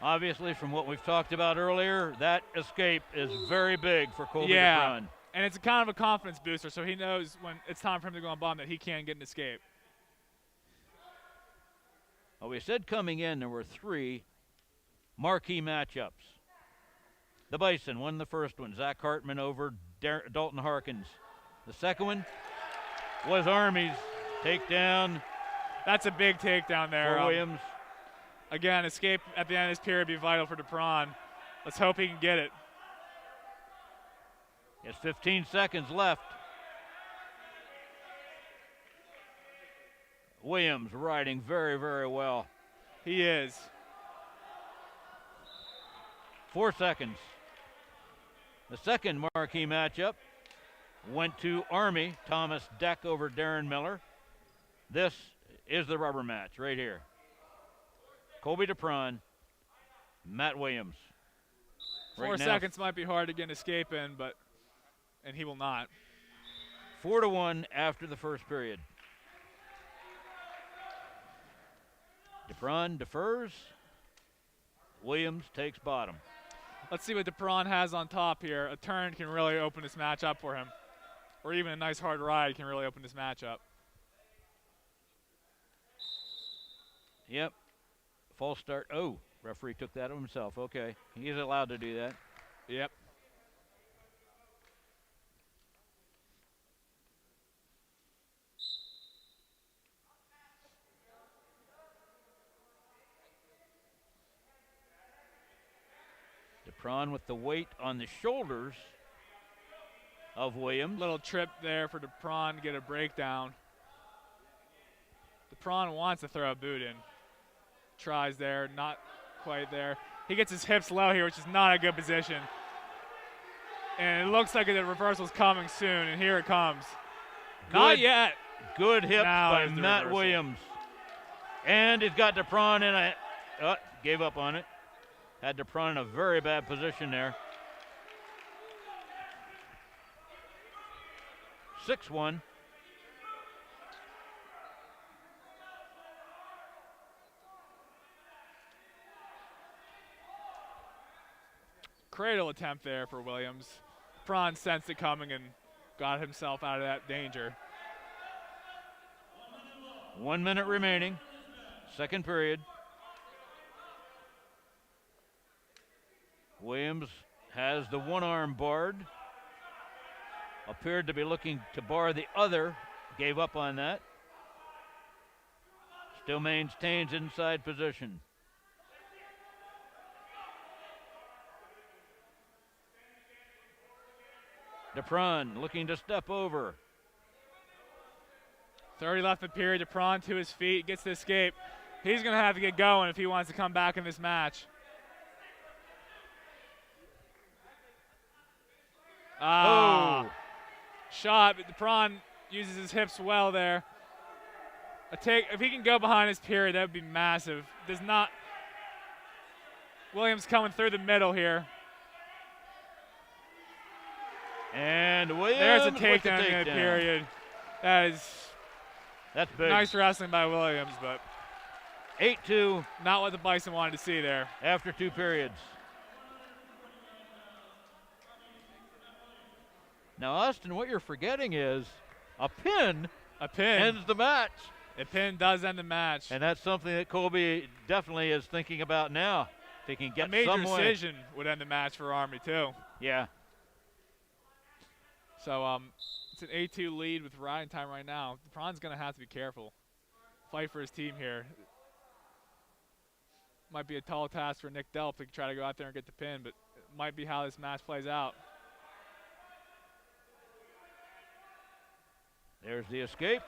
Obviously, from what we've talked about earlier, that escape is very big for Colby Depraun. And it's a kind of a confidence booster, so he knows when it's time for him to go on bottom that he can get an escape. Well, we said coming in there were 3 marquee matchups. The Bison won the first one, Zach Hartman over Dalton Harkins. The second one was Army's takedown. That's a big takedown there. For Williams. Again, escape at the end of this period would be vital for Depraun. Let's hope he can get it. He has 15 seconds left. Williams riding very, very well. He is. 4 seconds. The second marquee matchup went to Army, Thomas Deck over Darren Miller. This is the rubber match right here. Colby Depraun, Matt Williams. 4 seconds might be hard to get an escape in, and he will not. 4-1 after the first period. Depraun defers. Williams takes bottom. Let's see what Depraun has on top here. A turn can really open this match up for him. Or even a nice hard ride can really open this match up. Yep. False start. Oh, referee took that of himself. Okay. He's allowed to do that. Yep. Depraun with the weight on the shoulders of Williams. Little trip there for Depraun to get a breakdown. Depraun wants to throw a boot in. Tries there, not quite there. He gets his hips low here, which is not a good position. And it looks like the reversal's coming soon, and here it comes. Not yet. Good hips now by Matt Williams. And he's got Depraun in a, gave up on it. Had Depraun in a very bad position there. 6-1. Cradle attempt there for Williams. Depraun sensed it coming and got himself out of that danger. 1 minute remaining. Second period. Williams has the one arm barred. Appeared to be looking to bar the other. Gave up on that. Still maintains inside position. Depraun looking to step over. 30 left in the period. Depraun to his feet, gets the escape. He's going to have to get going if he wants to come back in this match. Shot, but Depraun uses his hips well there. If he can go behind his period, that would be massive. Does not. Williams coming through the middle here. And Williams there's a takedown in the period. That's big. Nice wrestling by Williams, but 8-2. Not what the Bison wanted to see there. After 2 periods. Now, Austin, what you're forgetting is a pin A pin. ends the match. A pin does end the match. And that's something that Colby definitely is thinking about now. If he can get a major some way. decision would end the match for Army, too. Yeah. So it's an 8-2 lead with riding time right now. Depraun's going to have to be careful. Fight for his team here. Might be a tall task for Nick Delp to try to go out there and get the pin, but it might be how this match plays out. There's the escape.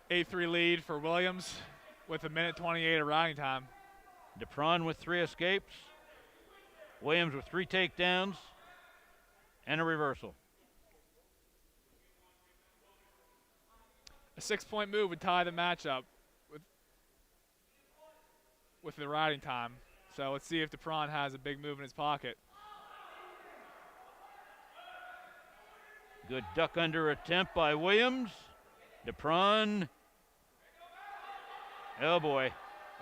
8-3 lead for Williams with 1:28 of riding time. Depraun with 3 escapes. Williams with 3 takedowns and a reversal. A 6-point move would tie the match up with the riding time. So let's see if Depraun has a big move in his pocket. Good duck under attempt by Williams. Depraun. Oh boy.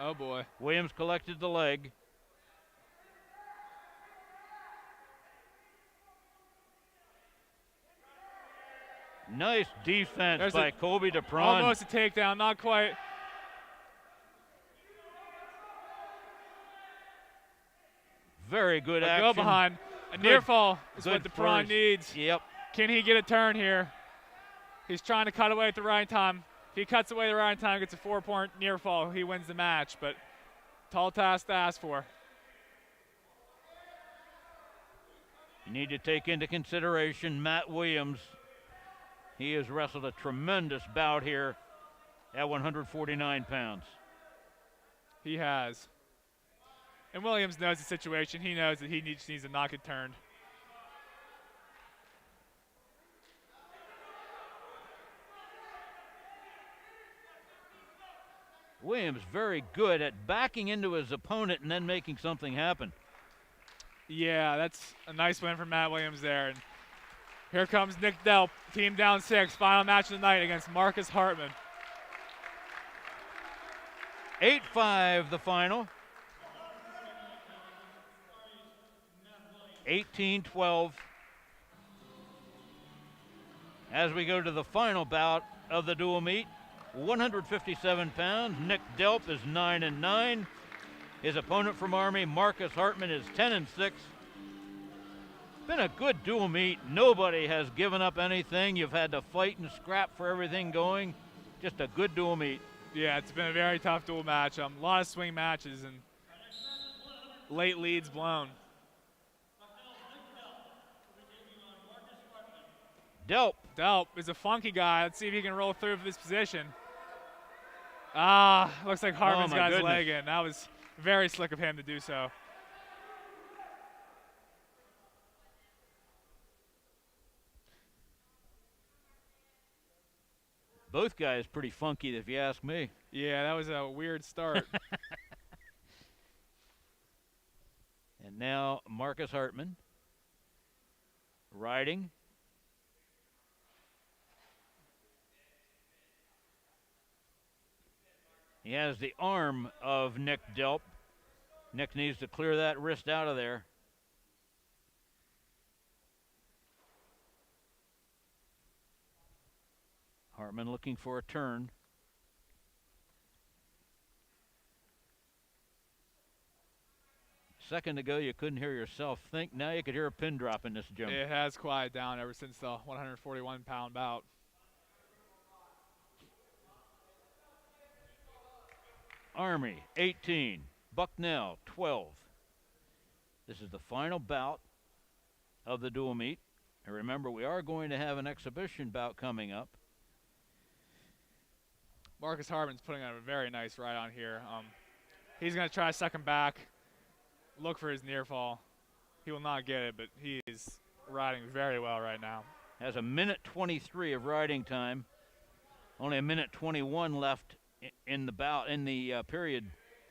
Oh boy. Williams collected the leg. Nice defense by Colby Depraun. Almost a takedown, not quite. Very good action. Go behind. A near fall is Good what Depraun first. needs. Yep. Can he get a turn here? He's trying to cut away at the right time. If he cuts away the right time, gets a 4-point near fall, he wins the match. But tall task to ask for. You need to take into consideration Matt Williams. He has wrestled a tremendous bout here at 149 pounds. He has. And Williams knows the situation. He knows that he needs to knock it turned. Williams very good at backing into his opponent and then making something happen. Yeah, that's a nice win for Matt Williams there. And here comes Nick Delp, team down 6, final match of the night against Marcus Hartman. 8-5 the final. 18-12. As we go to the final bout of the dual meet, 157 pounds. Nick Delp is 9-9. His opponent from Army, Marcus Hartman, is 10-6. Been a good dual meet. Nobody has given up anything. You've had to fight and scrap for everything going. Just a good dual meet. Yeah, it's been a very tough dual match. A lot of swing matches and late leads blown. Delp. Delp is a funky guy. Let's see if he can roll through for this position. Looks like Hartman's got his leg in. That was very slick of him to do so. Both guys pretty funky, if you ask me. Yeah, that was a weird start. And now Marcus Hartman riding. He has the arm of Nick Delp. Nick needs to clear that wrist out of there. Hartman looking for a turn. A second ago, you couldn't hear yourself think. Now you could hear a pin drop in this gym. It has quieted down ever since the 141-pound bout. Army, 18. Bucknell, 12. This is the final bout of the dual meet. And remember, we are going to have an exhibition bout coming up. Marcus Hartman's putting on a very nice ride on here. He's going to try to suck him back, look for his near fall. He will not get it, but he is riding very well right now. Has a 1:23 of riding time. Only a 1:21 left in the bout, in the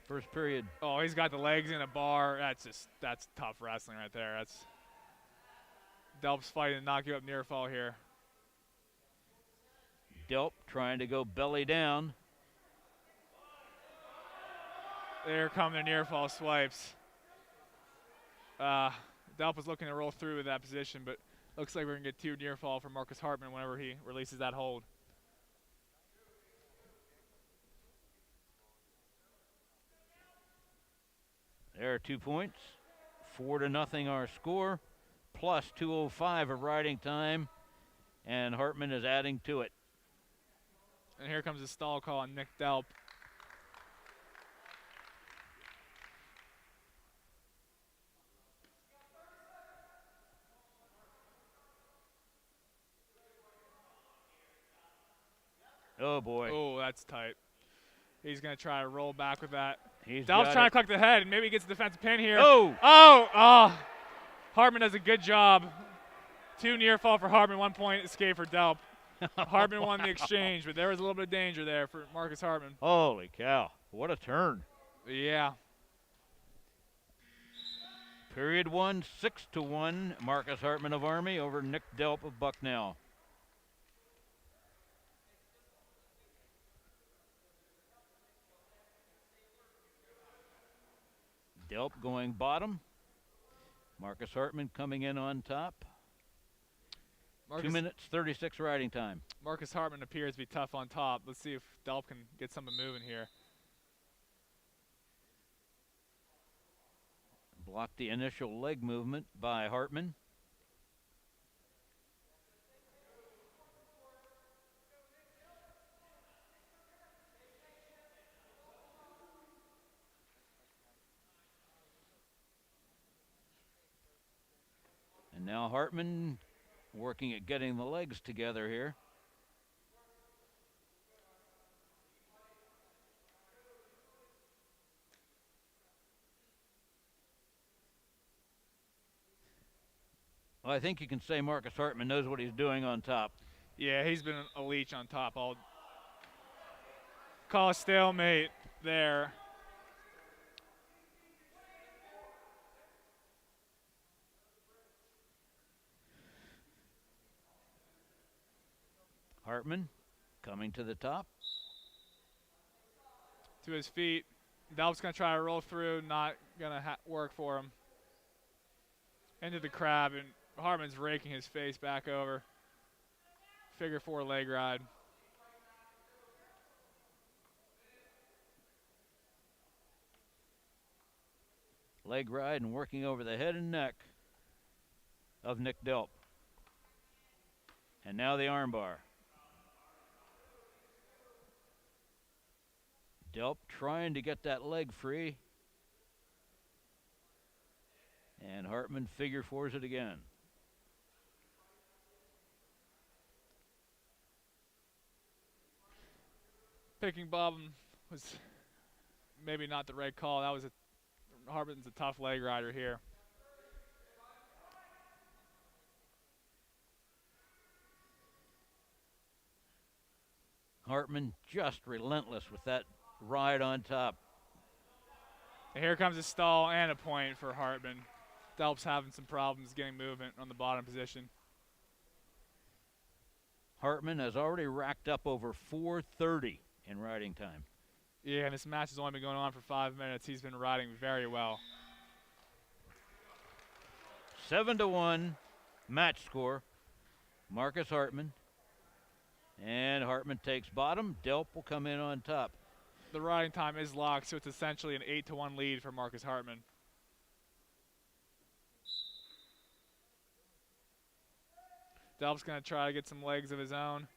first period. Oh, he's got the legs in a bar. That's tough wrestling right there. That's Delp's fighting to knock you up near fall here. Delp trying to go belly down. There come the near fall swipes. Delp was looking to roll through with that position, but looks like we're going to get 2 near fall from Marcus Hartman whenever he releases that hold. There are 2 points. 4-0 our score, plus 2:05 of riding time, and Hartman is adding to it. And here comes the stall call on Nick Delp. Oh, boy. Oh, that's tight. He's going to try to roll back with that. Delp's trying to collect the head, and maybe he gets a defensive pin here. Oh! Oh! Hartman does a good job. 2 near fall for Hartman, 1 point escape for Delp. Hartman won the exchange, but there was a little bit of danger there for Marcus Hartman. Holy cow. What a turn. Yeah. Period 1, 6-1. Marcus Hartman of Army over Nick Delp of Bucknell. Delp going bottom. Marcus Hartman coming in on top. 2 minutes, 36 riding time. Marcus Hartman appears to be tough on top. Let's see if Delp can get something moving here. Blocked the initial leg movement by Hartman. And now Hartman working at getting the legs together here. Well, I think you can say Marcus Hartman knows what he's doing on top. Yeah, he's been a leech on top. I'll call a stalemate there. Hartman coming to the top. To his feet. Delp's going to try to roll through, not going to work for him. Into the crab, and Hartman's raking his face back over. Figure 4 leg ride. Leg ride and working over the head and neck of Nick Delp. And now the armbar. Delp trying to get that leg free. And Hartman figure 4s it again. Picking bottom was maybe not the right call. That was Hartman's a tough leg rider here. Hartman just relentless with that ride on top. And here comes a stall and a point for Hartman. Delp's having some problems getting movement on the bottom position. Hartman has already racked up over 4:30 in riding time. Yeah, and this match has only been going on for 5 minutes. He's been riding very well. 7-1 match score. Marcus Hartman. And Hartman takes bottom. Delp will come in on top. The riding time is locked, so it's essentially an 8-1 lead for Marcus Hartman. Delp's going to try to get some legs of his own.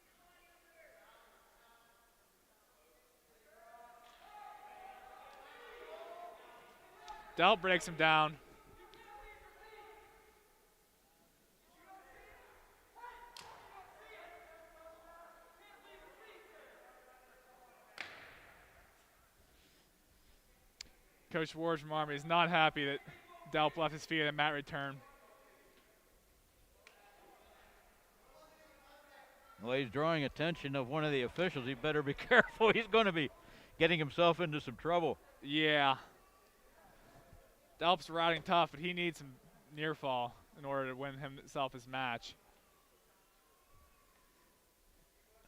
Delp breaks him down. Coach Ward from Army is not happy that Delp left his feet at a mat return. Well, he's drawing attention of one of the officials. He better be careful. He's going to be getting himself into some trouble. Yeah. Delp's riding tough, but he needs some near fall in order to win himself his match.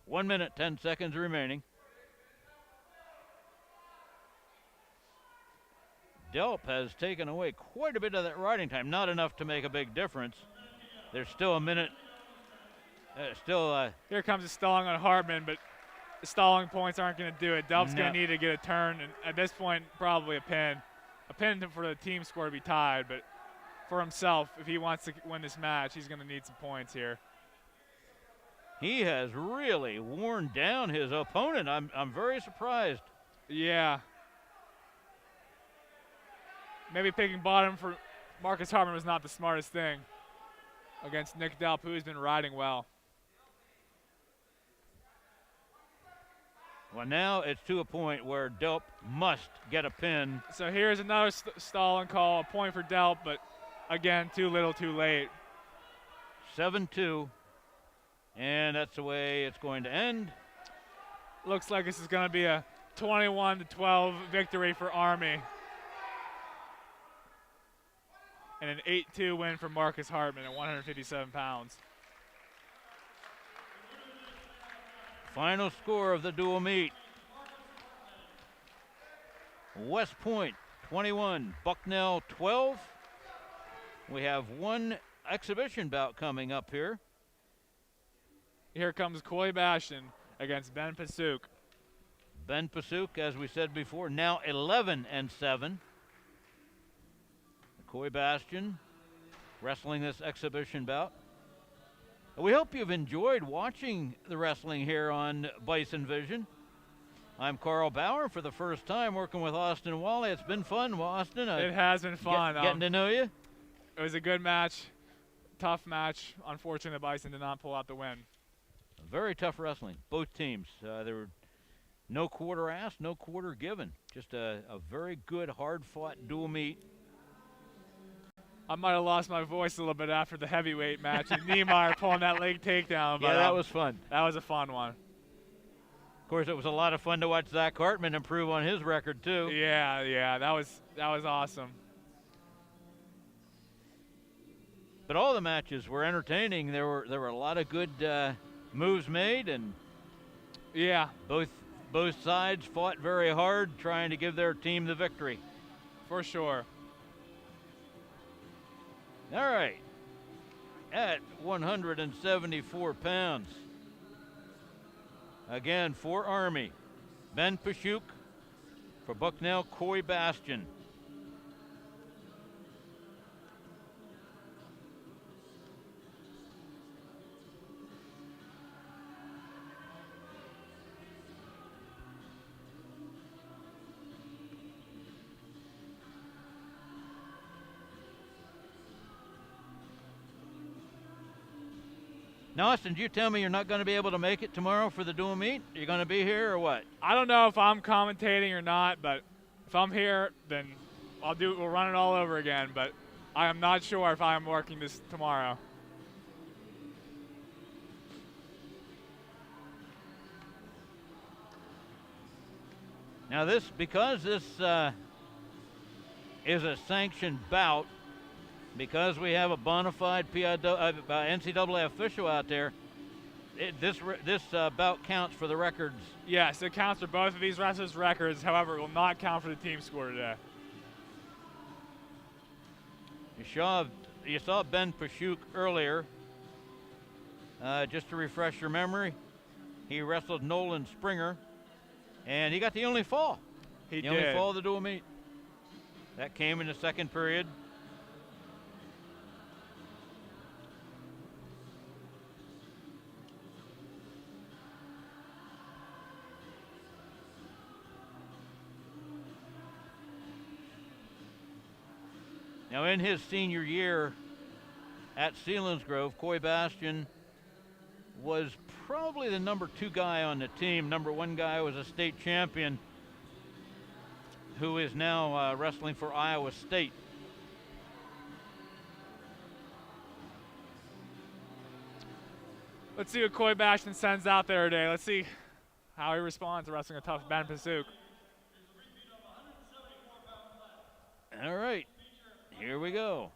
1 minute, 10 seconds remaining. Delp has taken away quite a bit of that riding time. Not enough to make a big difference. There's still a minute. Here comes the stalling on Hartman, but the stalling points aren't going to do it. Delp's going to need to get a turn, and at this point, probably a pin. a pin for the team score to be tied, but for himself, if he wants to win this match, he's going to need some points here. He has really worn down his opponent. I'm very surprised. Yeah. Maybe picking bottom for Marcus Hartman was not the smartest thing against Nick Delp, who's been riding well. Well, now it's to a point where Delp must get a pin. So here's another stalling call, a point for Delp, but again, too little, too late. 7-2, and that's the way it's going to end. Looks like this is going to be a 21-12 victory for Army. And an 8-2 win for Marcus Hartman at 157 pounds. Final score of the dual meet. West Point 21, Bucknell 12. We have one exhibition bout coming up here. Here comes Coy Bastion against Ben Pashuk. Ben Pashuk, as we said before, now 11-7. Coy Bastion wrestling this exhibition bout. We hope you've enjoyed watching the wrestling here on Bison Vision. I'm Carl Bauer for the first time working with Austin Wally. It's been fun, Austin. It has been fun. Getting to know you. It was a good match, tough match. Unfortunately, Bison did not pull out the win. Very tough wrestling, both teams. There were no quarter asked, no quarter given. Just a very good, hard-fought dual meet. I might have lost my voice a little bit after the heavyweight match and Niemeyer pulling that leg takedown. But yeah, that was fun. That was a fun one. Of course, it was a lot of fun to watch Zach Hartman improve on his record too. Yeah, that was awesome. But all the matches were entertaining. There were a lot of good moves made, and yeah, both sides fought very hard, trying to give their team the victory. For sure. All right, at 174 pounds, again for Army, Ben Pashuk, for Bucknell, Coy Bastion. Now, Austin, did you tell me you're not going to be able to make it tomorrow for the dual meet? You're going to be here or what? I don't know if I'm commentating or not, but if I'm here, then we'll run it all over again. But I am not sure if I'm working this tomorrow. Now, because this is a sanctioned bout, because we have a bona fide NCAA official out there, this bout counts for the records. Yes, it counts for both of these wrestlers' records. However, it will not count for the team score today. You saw Ben Pashuk earlier. Just to refresh your memory, he wrestled Nolan Springer, and he got the only fall. He did. The only fall of the dual meet. That came in the second period. Now, in his senior year at Selinsgrove, Coy Bastion was probably the number 2 guy on the team. Number 1 guy was a state champion who is now wrestling for Iowa State. Let's see what Coy Bastion sends out there today. Let's see how he responds to wrestling a tough Ben Pashuk. All right. Here we go.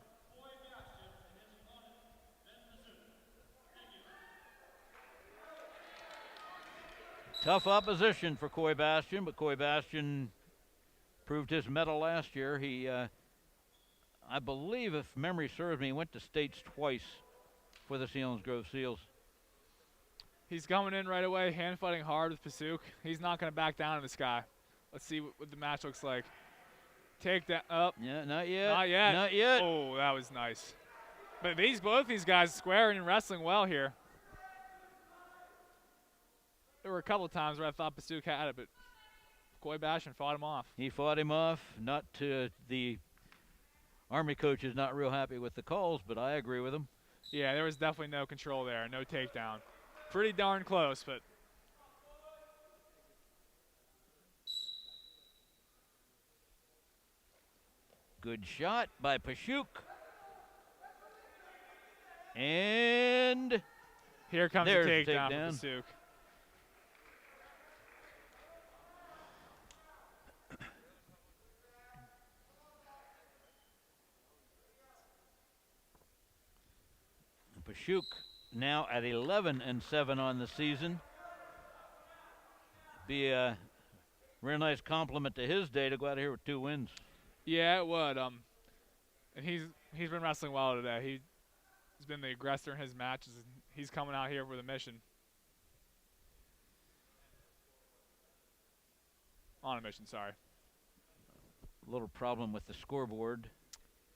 Tough opposition for Coy Bastion, but Coy Bastion proved his mettle last year. He, I believe, if memory serves me, he went to states twice for the Selinsgrove Seals. He's coming in right away, hand fighting hard with Pashuk. He's not going to back down in this guy. Let's see what the match looks like. Take that up. Yeah, not yet. Not yet. Not yet. Oh, that was nice. But both these guys squaring and wrestling well here. There were a couple of times where I thought Pashuk had it, but Bison fought him off. He fought him off. Not to the Army coach is not real happy with the calls, but I agree with him. Yeah, there was definitely no control there, no takedown. Pretty darn close, but. Good shot by Pashuk. And here comes the takedown from Pashuk. Pashuk now at 11-7 on the season. Be a real nice compliment to his day to go out of here with 2 wins. Yeah, it would. And he's been wrestling well today. He's been the aggressor in his matches, and he's coming out here with a mission. On a mission, sorry. A little problem with the scoreboard.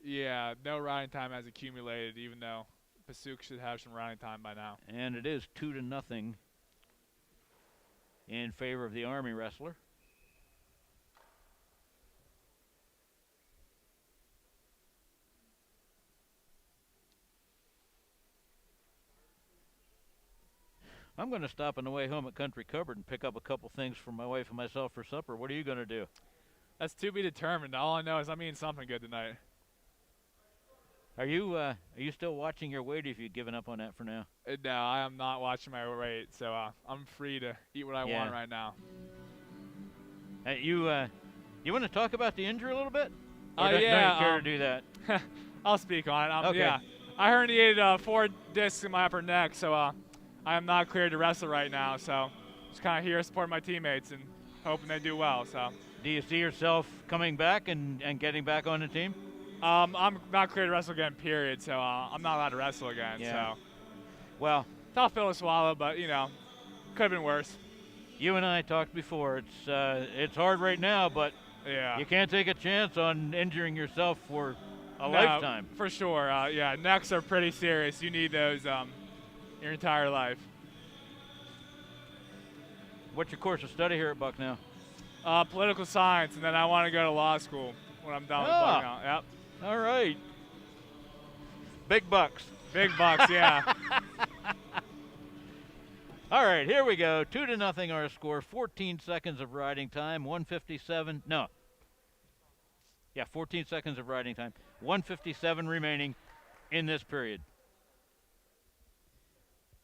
Yeah, no riding time has accumulated, even though Pashuk should have some riding time by now. And it is 2-0 in favor of the Army wrestler. I'm going to stop on the way home at Country Cupboard and pick up a couple things for my wife and myself for supper. What are you going to do? That's to be determined. All I know is I'm eating something good tonight. Are you still watching your weight, or have you given up on that for now? No, I am not watching my weight, so I'm free to eat what I want right now. You want to talk about the injury a little bit? Yeah. Don't you care to do that? I'll speak on it. Okay. Yeah, I herniated 4 discs in my upper neck, so I am not cleared to wrestle right now. So just kind of here supporting my teammates and hoping they do well. So. Do you see yourself coming back and getting back on the team? I'm not cleared to wrestle again, period, so I'm not allowed to wrestle again. Yeah. So. Well. Tough pill to swallow, but, you know, could have been worse. You and I talked before. It's hard right now, but yeah, you can't take a chance on injuring yourself for a lifetime. For sure. Yeah, necks are pretty serious. You need those your entire life. What's your course of study here at Bucknell? Political science, and then I want to go to law school when I'm done with Bucknell. Yep. All right. Big bucks. Big bucks, yeah. All right, here we go. 2-0 our score. 14 seconds of riding time. 157. No. Yeah, 14 seconds of riding time. 157 remaining in this period.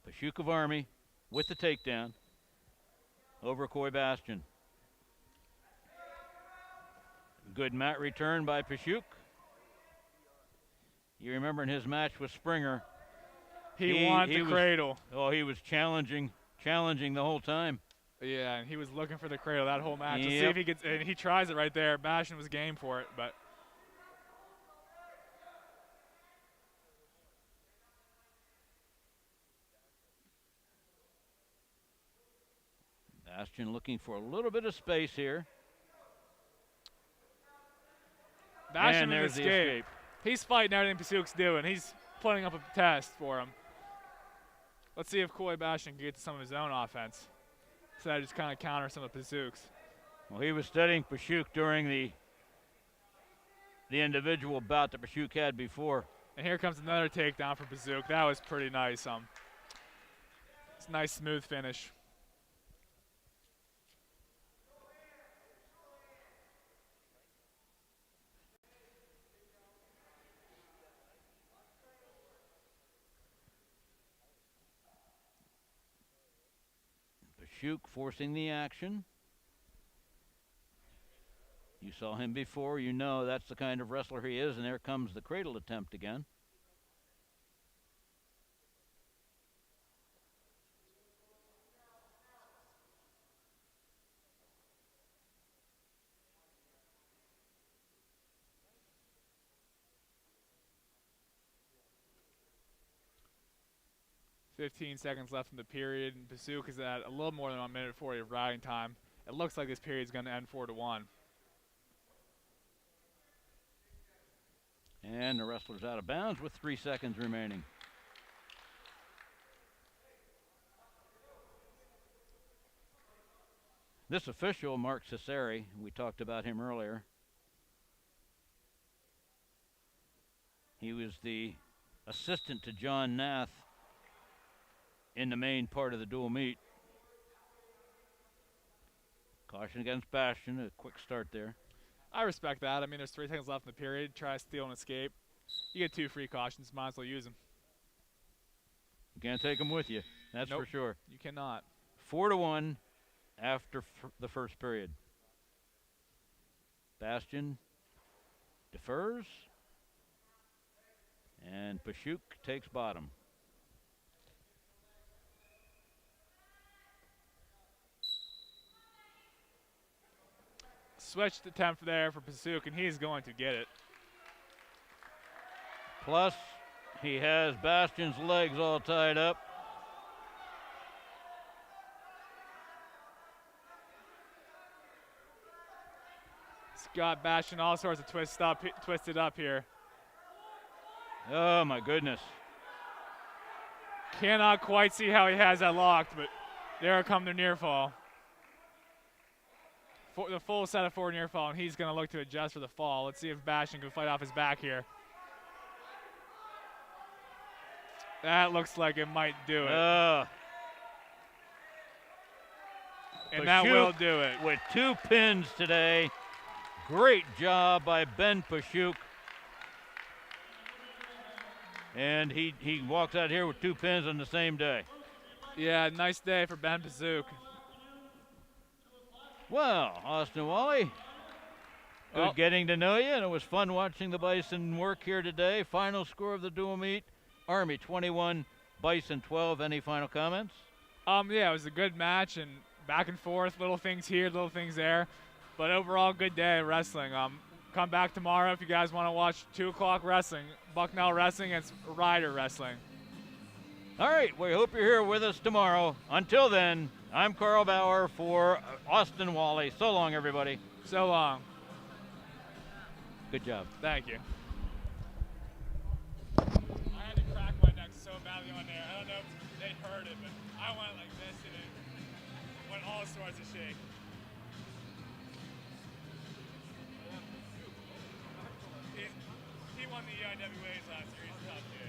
Pashuk of Army with the takedown over Bison. Good mat return by Pashuk. You remember in his match with Springer, he wanted the cradle. Oh, he was challenging the whole time. Yeah, and he was looking for the cradle that whole match. Yep. Let's see if he gets, and he tries it right there. Bison was game for it, but. Bison looking for a little bit of space here. Bison there's the escape. He's fighting everything Pashuk's doing. He's putting up a test for him. Let's see if Bison can get to some of his own offense. So that just kind of counter some of Pashuk's. Well, he was studying Pashuk during the individual bout that Pashuk had before. And here comes another takedown from Pashuk. That was pretty nice. It's a nice, smooth finish. Pashuk forcing the action. You saw him before. You know that's the kind of wrestler he is, and there comes the cradle attempt again. "15 seconds left in the period, and Pashuk is at a little more than 1 minute 40 of riding time. It looks like this period is going to end 4-1. And the wrestler's out of bounds with 3 seconds remaining. This official, Mark Cesare, we talked about him earlier. He was the assistant to John Nath in the main part of the dual meet. Caution against Bastion, a quick start there. I respect that. I mean, there's 3 seconds left in the period. Try to steal and escape. You get 2 free cautions, might as well use them. You can't take them with you, that's Nope, for sure. You cannot. 4-1 after the first period. Bastion defers, and Pashuk takes bottom. Switched attempt there for Pashuk, and he's going to get it. Plus, he has Bastion's legs all tied up. It's got Bastion all sorts of twisted up here. Oh my goodness. Cannot quite see how he has that locked, but there come the near fall. The full set of 4 near fall, and he's going to look to adjust for the fall. Let's see if Bastion can fight off his back here. That looks like it might do it. And that will do it. With 2 pins today. Great job by Ben Pashuk. And he walks out here with 2 pins on the same day. Yeah, nice day for Ben Pashuk. Well, Austin Wally, good getting to know you, and it was fun watching the Bison work here today. Final score of the dual meet, Army 21, Bison 12. Any final comments? Yeah, it was a good match, and back and forth, little things here, little things there. But overall, good day of wrestling. Come back tomorrow if you guys want to watch 2 o'clock wrestling, Bucknell Wrestling and Rider Wrestling. All right, we hope you're here with us tomorrow. Until then, I'm Carl Bauer for Austin Wally. So long, everybody. So long. Good job. Thank you. I had to crack my neck so badly on there. I don't know if they heard it, but I went like this and it went all sorts of shake. He won the IWAs last year. He's a tough dude.